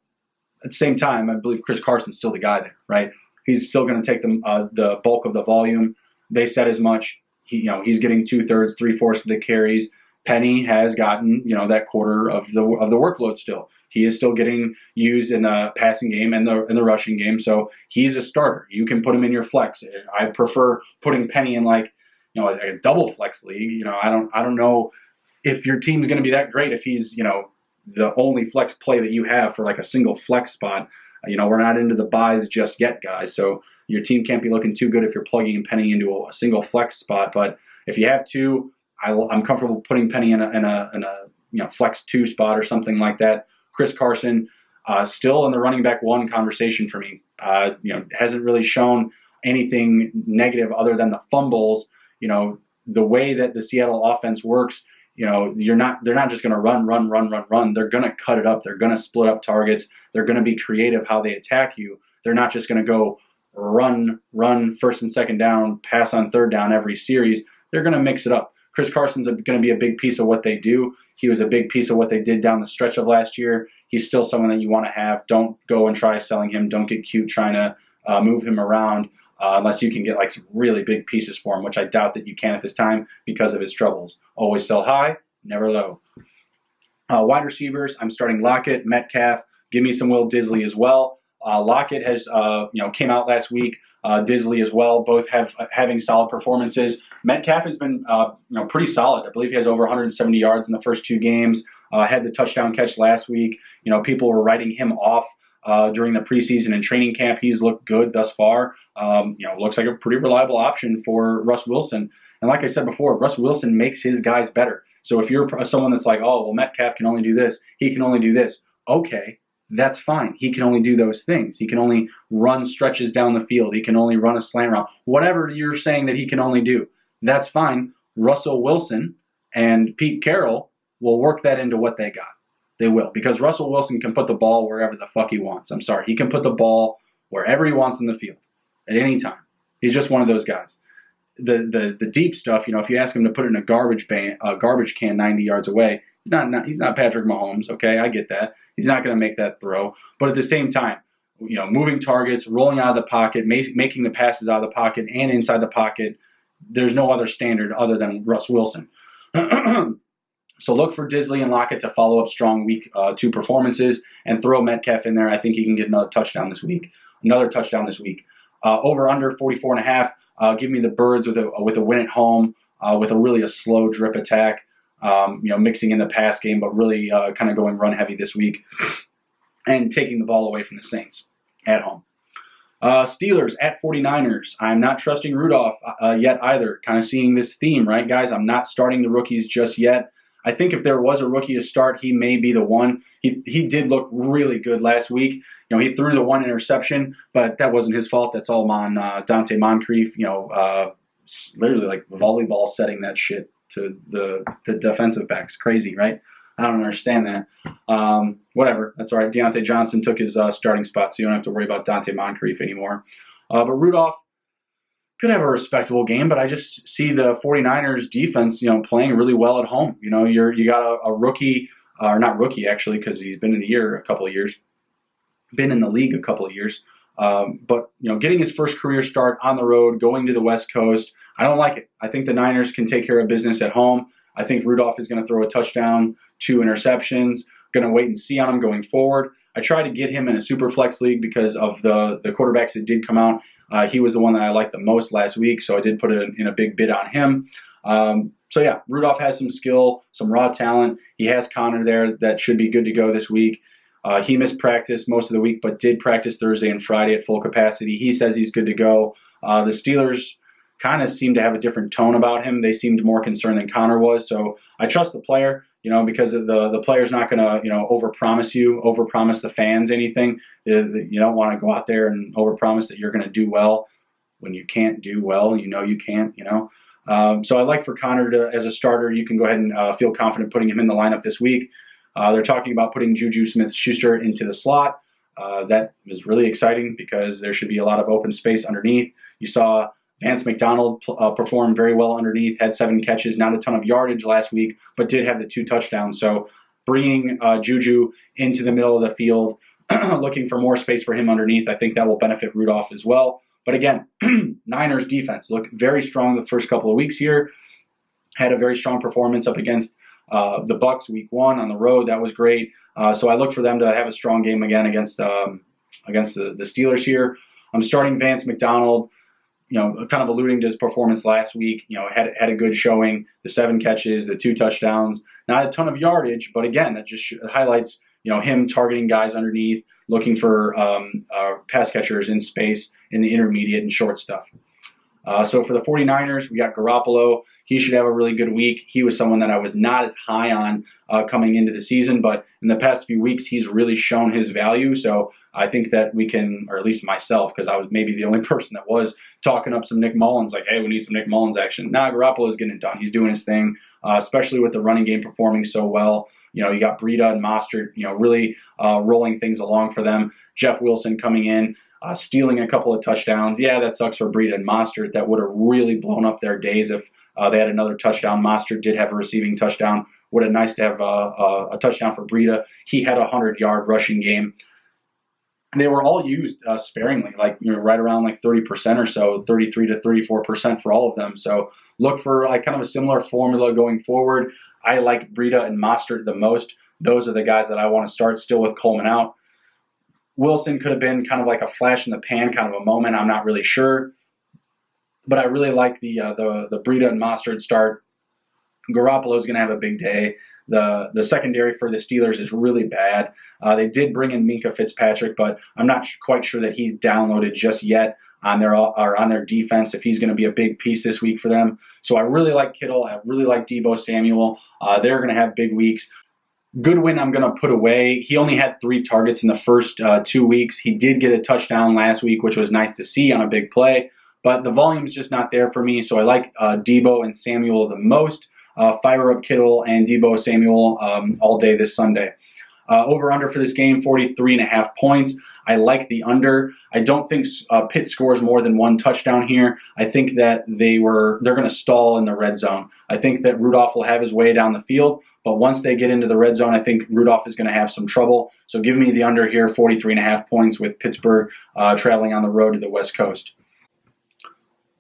Speaker 1: at the same time, I believe Chris Carson's still the guy there, right? He's still going to take the bulk of the volume. They said as much. He's getting 2/3, 3/4 of the carries. Penny has gotten that quarter of the workload still. He is still getting used in the passing game and the rushing game, so he's a starter. You can put him in your flex. I prefer putting Penny in like a double flex league. I don't know if your team's going to be that great if he's the only flex play that you have for like a single flex spot. We're not into the buys just yet, guys. So your team can't be looking too good if you're plugging Penny into a single flex spot. But if you have 2, I'm comfortable putting Penny in a flex 2 spot or something like that. Chris Carson still in the running back 1 conversation for me. Hasn't really shown anything negative other than the fumbles. The way that the Seattle offense works. They're not just going to run. They're going to cut it up. They're going to split up targets. They're going to be creative how they attack you. They're not just going to go run first and second down, pass on third down every series. They're going to mix it up. Chris Carson's going to be a big piece of what they do. He was a big piece of what they did down the stretch of last year. He's still someone that you want to have. Don't go and try selling him. Don't get cute trying to move him around unless you can get like some really big pieces for him, which I doubt that you can at this time because of his troubles. Always sell high, never low. Wide receivers, I'm starting Lockett, Metcalf. Give me some Will Disley as well. Lockett has came out last week. Disley as well, both having solid performances. Metcalf has been pretty solid. I believe he has over 170 yards in the first 2 games. Had the touchdown catch last week. People were writing him off during the preseason and training camp. He's looked good thus far. Looks like a pretty reliable option for Russ Wilson. And like I said before, Russ Wilson makes his guys better. So if you're someone that's like, oh, well, Metcalf can only do this, he can only do this. Okay, that's fine. He can only do those things. He can only run stretches down the field. He can only run a slant route. Whatever you're saying that he can only do, that's fine. Russell Wilson and Pete Carroll will work that into what they got. They will, because Russell Wilson can put the ball wherever the fuck he wants. I'm sorry. He can put the ball wherever he wants in the field at any time. He's just one of those guys. The deep stuff, if you ask him to put it in a garbage can 90 yards away, he's not Patrick Mahomes, okay? I get that. He's not going to make that throw. But at the same time, moving targets, rolling out of the pocket, making the passes out of the pocket and inside the pocket, there's no other standard other than Russ Wilson. So look for Disley and Lockett to follow up strong week 2 performances and throw Metcalf in there. I think he can get another touchdown this week. Over under 44.5. Give me the Birds with a win at home with a slow drip attack. Mixing in the pass game, but really kind of going run heavy this week and taking the ball away from the Saints at home. Steelers at 49ers. I'm not trusting Rudolph yet either. Kind of seeing this theme, right, guys? I'm not starting the rookies just yet. I think if there was a rookie to start, he may be the one. He did look really good last week. He threw the one interception, but that wasn't his fault. That's all on Dante Moncrief. Literally like volleyball setting that shit to the defensive backs. Crazy, right? I don't understand that. Whatever. That's all right. Deontay Johnson took his starting spot, so you don't have to worry about Dante Moncrief anymore. But Rudolph could have a respectable game, but I just see the 49ers defense, playing really well at home. You got a rookie, or not rookie actually, because he's been in the league a couple of years. But getting his first career start on the road, going to the West Coast, I don't like it. I think the Niners can take care of business at home. I think Rudolph is going to throw a touchdown, 2 interceptions. Going to wait and see on him going forward. I tried to get him in a super flex league because of the quarterbacks that did come out. He was the one that I liked the most last week, so I did put in a big bid on him. So yeah, Rudolph has some skill, some raw talent. He has Connor there that should be good to go this week. He missed practice most of the week, but did practice Thursday and Friday at full capacity. He says he's good to go. The Steelers kind of seemed to have a different tone about him. They seemed more concerned than Connor was. So I trust the player, because the player's not going to, overpromise the fans anything. You don't want to go out there and overpromise that you're going to do well when you can't do well. You can't, So I like for Connor as a starter, you can go ahead and feel confident putting him in the lineup this week. They're talking about putting Juju Smith-Schuster into the slot. That is really exciting because there should be a lot of open space underneath. You saw Vance McDonald performed very well underneath, had 7 catches, not a ton of yardage last week, but did have the 2 touchdowns. So bringing Juju into the middle of the field, looking for more space for him underneath, I think that will benefit Rudolph as well. But again, Niners defense looked very strong the first couple of weeks here. Had a very strong performance up against the Bucs week 1 on the road. That was great. So I look for them to have a strong game again against the Steelers here. I'm starting Vance McDonald. Kind of alluding to his performance last week, had a good showing, the 7 catches, the 2 touchdowns, not a ton of yardage, but again, that just highlights, him targeting guys underneath, looking for pass catchers in space in the intermediate and short stuff. So for the 49ers, we got Garoppolo. He should have a really good week. He was someone that I was not as high on coming into the season, but in the past few weeks, he's really shown his value. So I think that we can, or at least myself, because I was maybe the only person that was talking up some Nick Mullins, like, hey, we need some Nick Mullins action. Nah, Garoppolo's getting it done. He's doing his thing, especially with the running game performing so well. You got Breida and Mostert, really rolling things along for them. Jeff Wilson coming in, stealing a couple of touchdowns. Yeah, that sucks for Breida and Mostert. That would have really blown up their days if they had another touchdown. Mostert did have a receiving touchdown. Would have nice to have a touchdown for Breida. He had a 100-yard rushing game. And they were all used sparingly, like right around like 30% or so, 33 to 34% for all of them. So look for like kind of a similar formula going forward. I like Breida and Mostert the most. Those are the guys that I want to start still with Coleman out. Wilson could have been kind of like a flash in the pan, kind of a moment. I'm not really sure. But I really like the Breida and Mostert start. Garoppolo's going to have a big day. The secondary for the Steelers is really bad. They did bring in Minkah Fitzpatrick, but I'm not quite sure that he's downloaded just yet on their defense if he's going to be a big piece this week for them. So I really like Kittle. I really like Deebo Samuel. They're going to have big weeks. Goodwin, I'm going to put away. He only had 3 targets in the first 2 weeks. He did get a touchdown last week, which was nice to see on a big play. But the volume's just not there for me, so I like Deebo and Samuel the most. Fire up Kittle and Deebo Samuel all day this Sunday. Over-under for this game, 43.5 points. I like the under. I don't think Pitt scores more than 1 touchdown here. I think that they're going to stall in the red zone. I think that Rudolph will have his way down the field, but once they get into the red zone, I think Rudolph is going to have some trouble. So give me the under here, 43.5 points with Pittsburgh traveling on the road to the West Coast.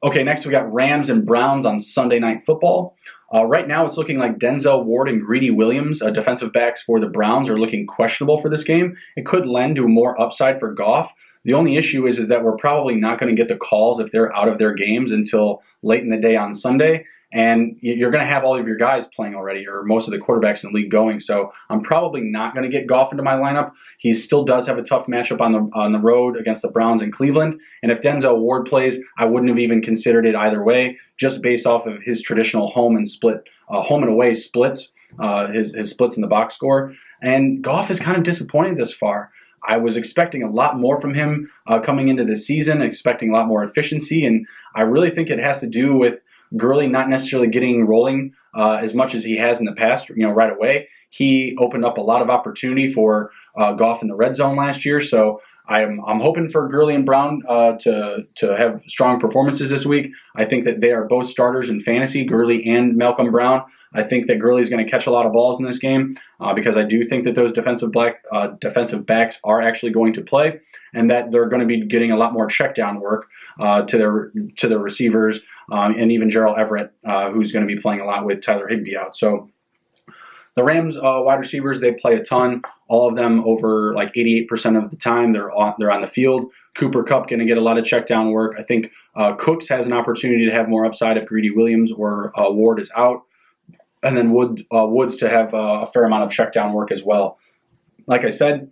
Speaker 1: Okay, next we got Rams and Browns on Sunday Night Football. Right now it's looking like Denzel Ward and Greedy Williams, defensive backs for the Browns, are looking questionable for this game. It could lend to more upside for Goff. The only issue is that we're probably not going to get the calls if they're out of their games until late in the day on Sunday. And you're going to have all of your guys playing already, or most of the quarterbacks in the league going. So I'm probably not going to get Goff into my lineup. He still does have a tough matchup on the road against the Browns in Cleveland. And if Denzel Ward plays, I wouldn't have even considered it either way, just based off of his traditional home and away splits, his splits in the box score. And Goff is kind of disappointed this far. I was expecting a lot more from him coming into this season, expecting a lot more efficiency, and I really think it has to do with Gurley not necessarily getting rolling as much as he has in the past. Right away, he opened up a lot of opportunity for Goff in the red zone last year. So I'm hoping for Gurley and Brown to have strong performances this week. I think that they are both starters in fantasy, Gurley and Malcolm Brown. I think that Gurley is going to catch a lot of balls in this game because I do think that those defensive backs are actually going to play, and that they're going to be getting a lot more check down work to their receivers and even Gerald Everett, who's going to be playing a lot with Tyler Higbee out. So the Rams wide receivers, they play a ton. All of them over like 88% of the time they're on the field. Cooper Kupp going to get a lot of check down work. I think Cooks has an opportunity to have more upside if Greedy Williams or Ward is out. And then Woods to have a fair amount of check down work as well. Like I said,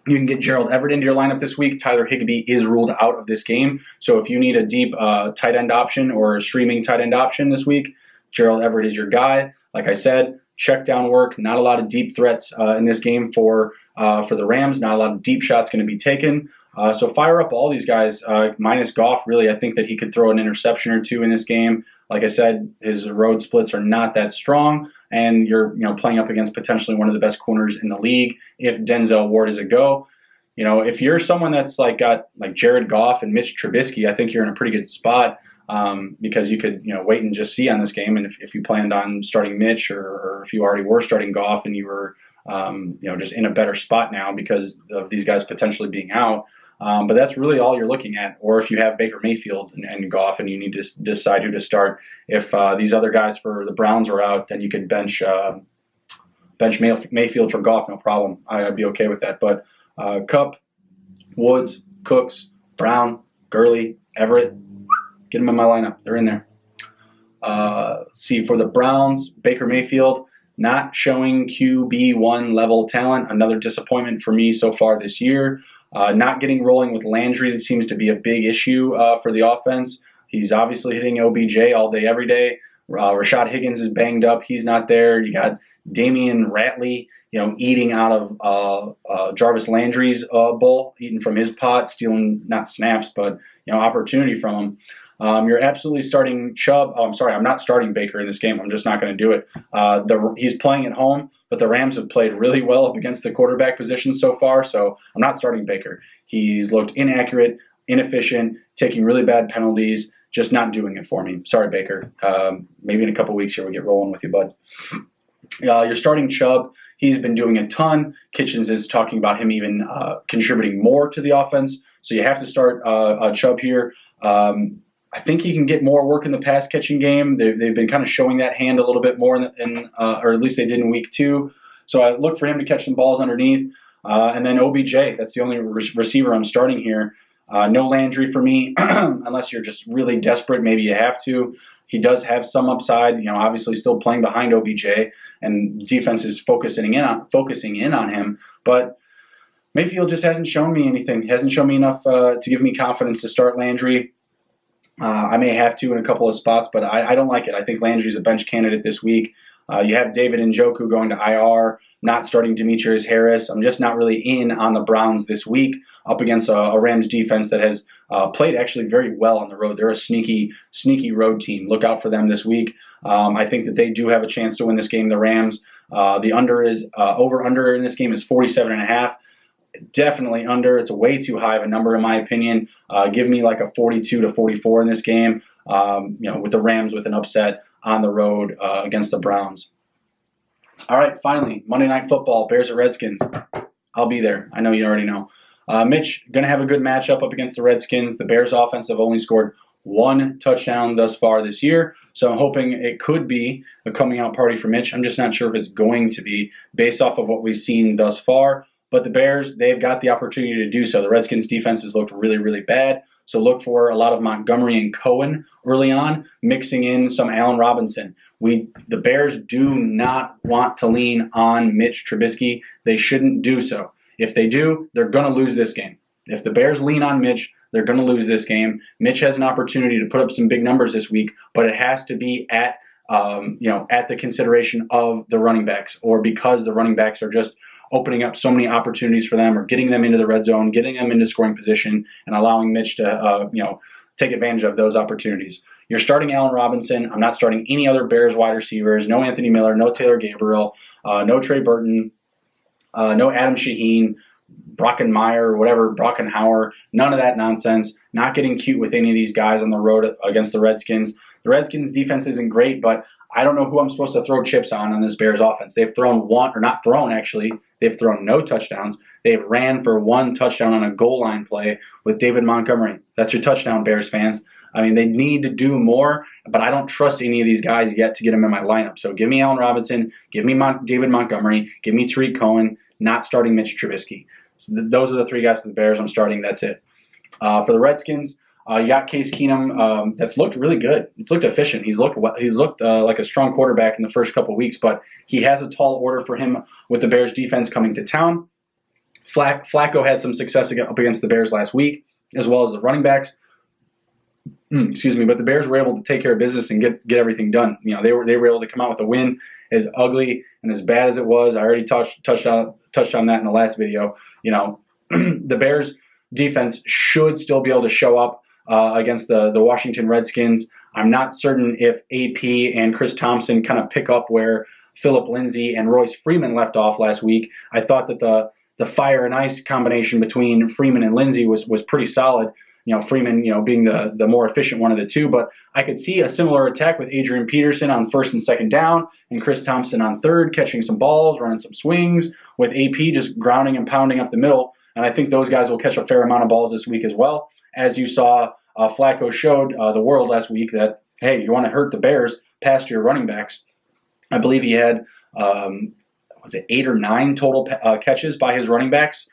Speaker 1: you can get Gerald Everett into your lineup this week. Tyler Higbee is ruled out of this game. So if you need a deep tight end option or a streaming tight end option this week, Gerald Everett is your guy. Like I said, check down work, not a lot of deep threats in this game for the Rams. Not a lot of deep shots going to be taken. So fire up all these guys, minus Goff. Really, I think that he could throw an interception or two in this game. Like I said, his road splits are not that strong, and you're playing up against potentially one of the best corners in the league if Denzel Ward is a go. If you're someone that's got Jared Goff and Mitch Trubisky, I think you're in a pretty good spot because you could wait and just see on this game. And if you planned on starting Mitch or if you already were starting Goff and you were just in a better spot now because of these guys potentially being out. But that's really all you're looking at. Or if you have Baker Mayfield and Goff and you need to decide who to start. If these other guys for the Browns are out, then you could bench Mayfield for Goff, no problem. I'd be okay with that. But Kupp, Woods, Cooks, Brown, Gurley, Everett, get them in my lineup. They're in there. See, for the Browns, Baker Mayfield, not showing QB1 level talent. Another disappointment for me so far this year. Not getting rolling with Landry, that seems to be a big issue for the offense. He's obviously hitting OBJ all day, every day. Rashad Higgins is banged up. He's not there. You got Damian Ratley, eating out of Jarvis Landry's bowl, eating from his pot, stealing not snaps, but opportunity from him. You're absolutely starting Chubb. Oh, I'm sorry, I'm not starting Baker in this game. I'm just not going to do it. He's playing at home, but the Rams have played really well up against the quarterback position so far, so I'm not starting Baker. He's looked inaccurate, inefficient, taking really bad penalties, just not doing it for me. Sorry, Baker. Maybe in a couple weeks here we'll get rolling with you, bud. You're starting Chubb. He's been doing a ton. Kitchens is talking about him even contributing more to the offense, so you have to start Chubb here. I think he can get more work in the pass catching game. They've been kind of showing that hand a little bit more or at least they did in week 2. So I look for him to catch some balls underneath. And then OBJ, that's the only receiver I'm starting here. No Landry for me, unless you're just really desperate. Maybe you have to. He does have some upside. Obviously still playing behind OBJ, and defense is focusing in on him. But Mayfield just hasn't shown me anything. He hasn't shown me enough to give me confidence to start Landry. I may have to in a couple of spots, but I don't like it. I think Landry's a bench candidate this week. You have David Njoku going to IR, not starting Demetrius Harris. I'm just not really in on the Browns this week up against a Rams defense that has played actually very well on the road. They're a sneaky road team. Look out for them this week. I think that they do have a chance to win this game, the Rams. The over-under in this game is 47.5. Definitely under. It's a way too high of a number in my opinion. Give me like a 42-44 in this game. With the Rams with an upset on the road against the Browns. All right, finally, Monday Night Football, Bears at Redskins. I'll be there. I know you already know. Mitch, going to have a good matchup up against the Redskins. The Bears offense have only scored 1 touchdown thus far this year, so I'm hoping it could be a coming out party for Mitch. I'm just not sure if it's going to be based off of what we've seen thus far. But the Bears, they've got the opportunity to do so. The Redskins defense has looked really, really bad. So look for a lot of Montgomery and Cohen early on, mixing in some Allen Robinson. The Bears do not want to lean on Mitch Trubisky. They shouldn't do so. If they do, they're going to lose this game. If the Bears lean on Mitch, they're going to lose this game. Mitch has an opportunity to put up some big numbers this week, but it has to be at the consideration of the running backs, or because the running backs are just opening up so many opportunities for them, or getting them into the red zone, getting them into scoring position, and allowing Mitch to take advantage of those opportunities. You're starting Allen Robinson. I'm not starting any other Bears wide receivers. No Anthony Miller, no Taylor Gabriel, no Trey Burton, no Adam Shaheen, Brockenmeyer, whatever, Brockenhauer, none of that nonsense. Not getting cute with any of these guys on the road against the Redskins. The Redskins defense isn't great, but I don't know who I'm supposed to throw chips on this Bears offense. They've thrown they've thrown no touchdowns. They've ran for 1 touchdown on a goal line play with David Montgomery. That's your touchdown, Bears fans. I mean, they need to do more, but I don't trust any of these guys yet to get them in my lineup. So give me Allen Robinson, give me David Montgomery, give me Tariq Cohen, not starting Mitch Trubisky. So those are the 3 guys for the Bears I'm starting. That's it. For the Redskins, you got Case Keenum. That's looked really good. It's looked efficient. He's looked like a strong quarterback in the first couple weeks, but he has a tall order for him with the Bears defense coming to town. Flacco had some success up against the Bears last week, as well as the running backs. But the Bears were able to take care of business and get everything done. They were able to come out with a win. As ugly and as bad as it was, I already touched on that in the last video. The Bears defense should still be able to show up against the Washington Redskins. I'm not certain if AP and Chris Thompson kind of pick up where Phillip Lindsay and Royce Freeman left off last week. I thought that the fire and ice combination between Freeman and Lindsay was pretty solid. Freeman, being the more efficient one of the two, but I could see a similar attack with Adrian Peterson on 1st and 2nd down, and Chris Thompson on 3rd, catching some balls, running some swings, with AP just grounding and pounding up the middle. And I think those guys will catch a fair amount of balls this week as well. As you saw, Flacco showed the world last week that, hey, you want to hurt the Bears, pass your running backs. I believe he had, 8 or 9 total catches by his running backs,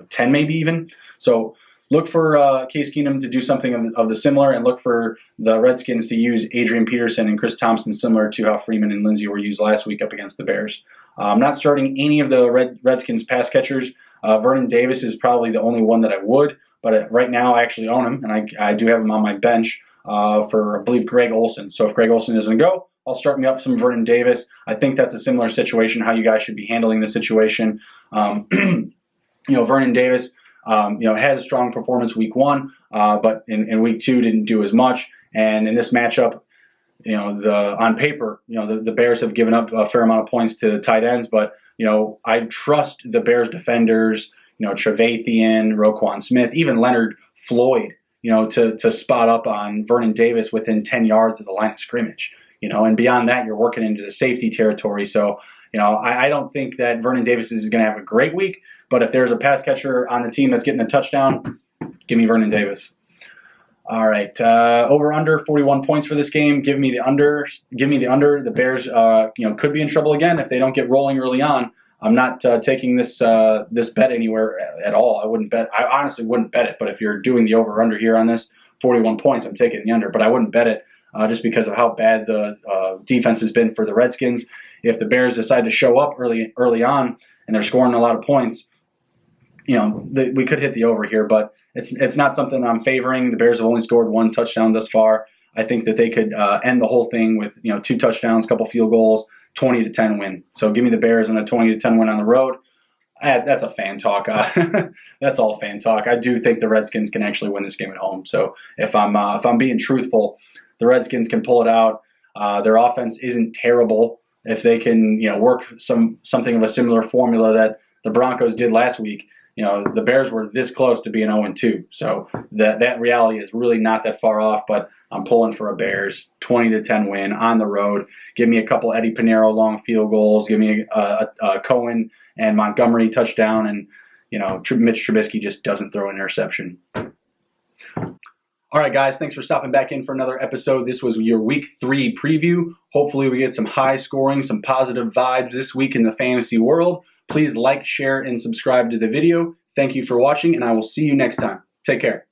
Speaker 1: 10 maybe even. So look for Case Keenum to do something of the similar, and look for the Redskins to use Adrian Peterson and Chris Thompson similar to how Freeman and Lindsay were used last week up against the Bears. I'm not starting any of the Redskins pass catchers. Vernon Davis is probably the only one that I would, but right now I actually own him, and I do have him on my bench for, I believe, Greg Olsen. So if Greg Olsen isn't going to go, I'll start me up some Vernon Davis. I think that's a similar situation, how you guys should be handling this situation. Vernon Davis, had a strong performance week 1, but in week 2 didn't do as much. And in this matchup, on paper, the Bears have given up a fair amount of points to the tight ends, but I trust the Bears defenders, Trevathan, Roquan Smith, even Leonard Floyd, to spot up on Vernon Davis within 10 yards of the line of scrimmage, and beyond that, you're working into the safety territory. So, I don't think that Vernon Davis is going to have a great week, but if there's a pass catcher on the team that's getting a touchdown, give me Vernon Davis. All right, over under 41 points for this game. Give me the under. The Bears, could be in trouble again if they don't get rolling early on. I'm not taking this bet anywhere at all. I wouldn't bet. I honestly wouldn't bet it. But if you're doing the over under here on this 41 points, I'm taking the under. But I wouldn't bet it just because of how bad the defense has been for the Redskins. If the Bears decide to show up early on and they're scoring a lot of points, we could hit the over here, but it's not something I'm favoring. The Bears have only scored 1 touchdown thus far. I think that they could end the whole thing with 2 touchdowns, couple field goals, 20-10 win. So give me the Bears on a 20-10 win on the road. That's a fan talk. That's all fan talk. I do think the Redskins can actually win this game at home. So if I'm being truthful, the Redskins can pull it out. Their offense isn't terrible. If they can work something of a similar formula that the Broncos did last week, the Bears were this close to being 0-2. So that reality is really not that far off, but I'm pulling for a Bears 20-10 win on the road. Give me a couple Eddie Pinheiro long field goals. Give me a Cohen and Montgomery touchdown, and Mitch Trubisky just doesn't throw an interception. All right, guys, thanks for stopping back in for another episode. This was your Week 3 preview. Hopefully we get some high scoring, some positive vibes this week in the fantasy world. Please like, share, and subscribe to the video. Thank you for watching, and I will see you next time. Take care.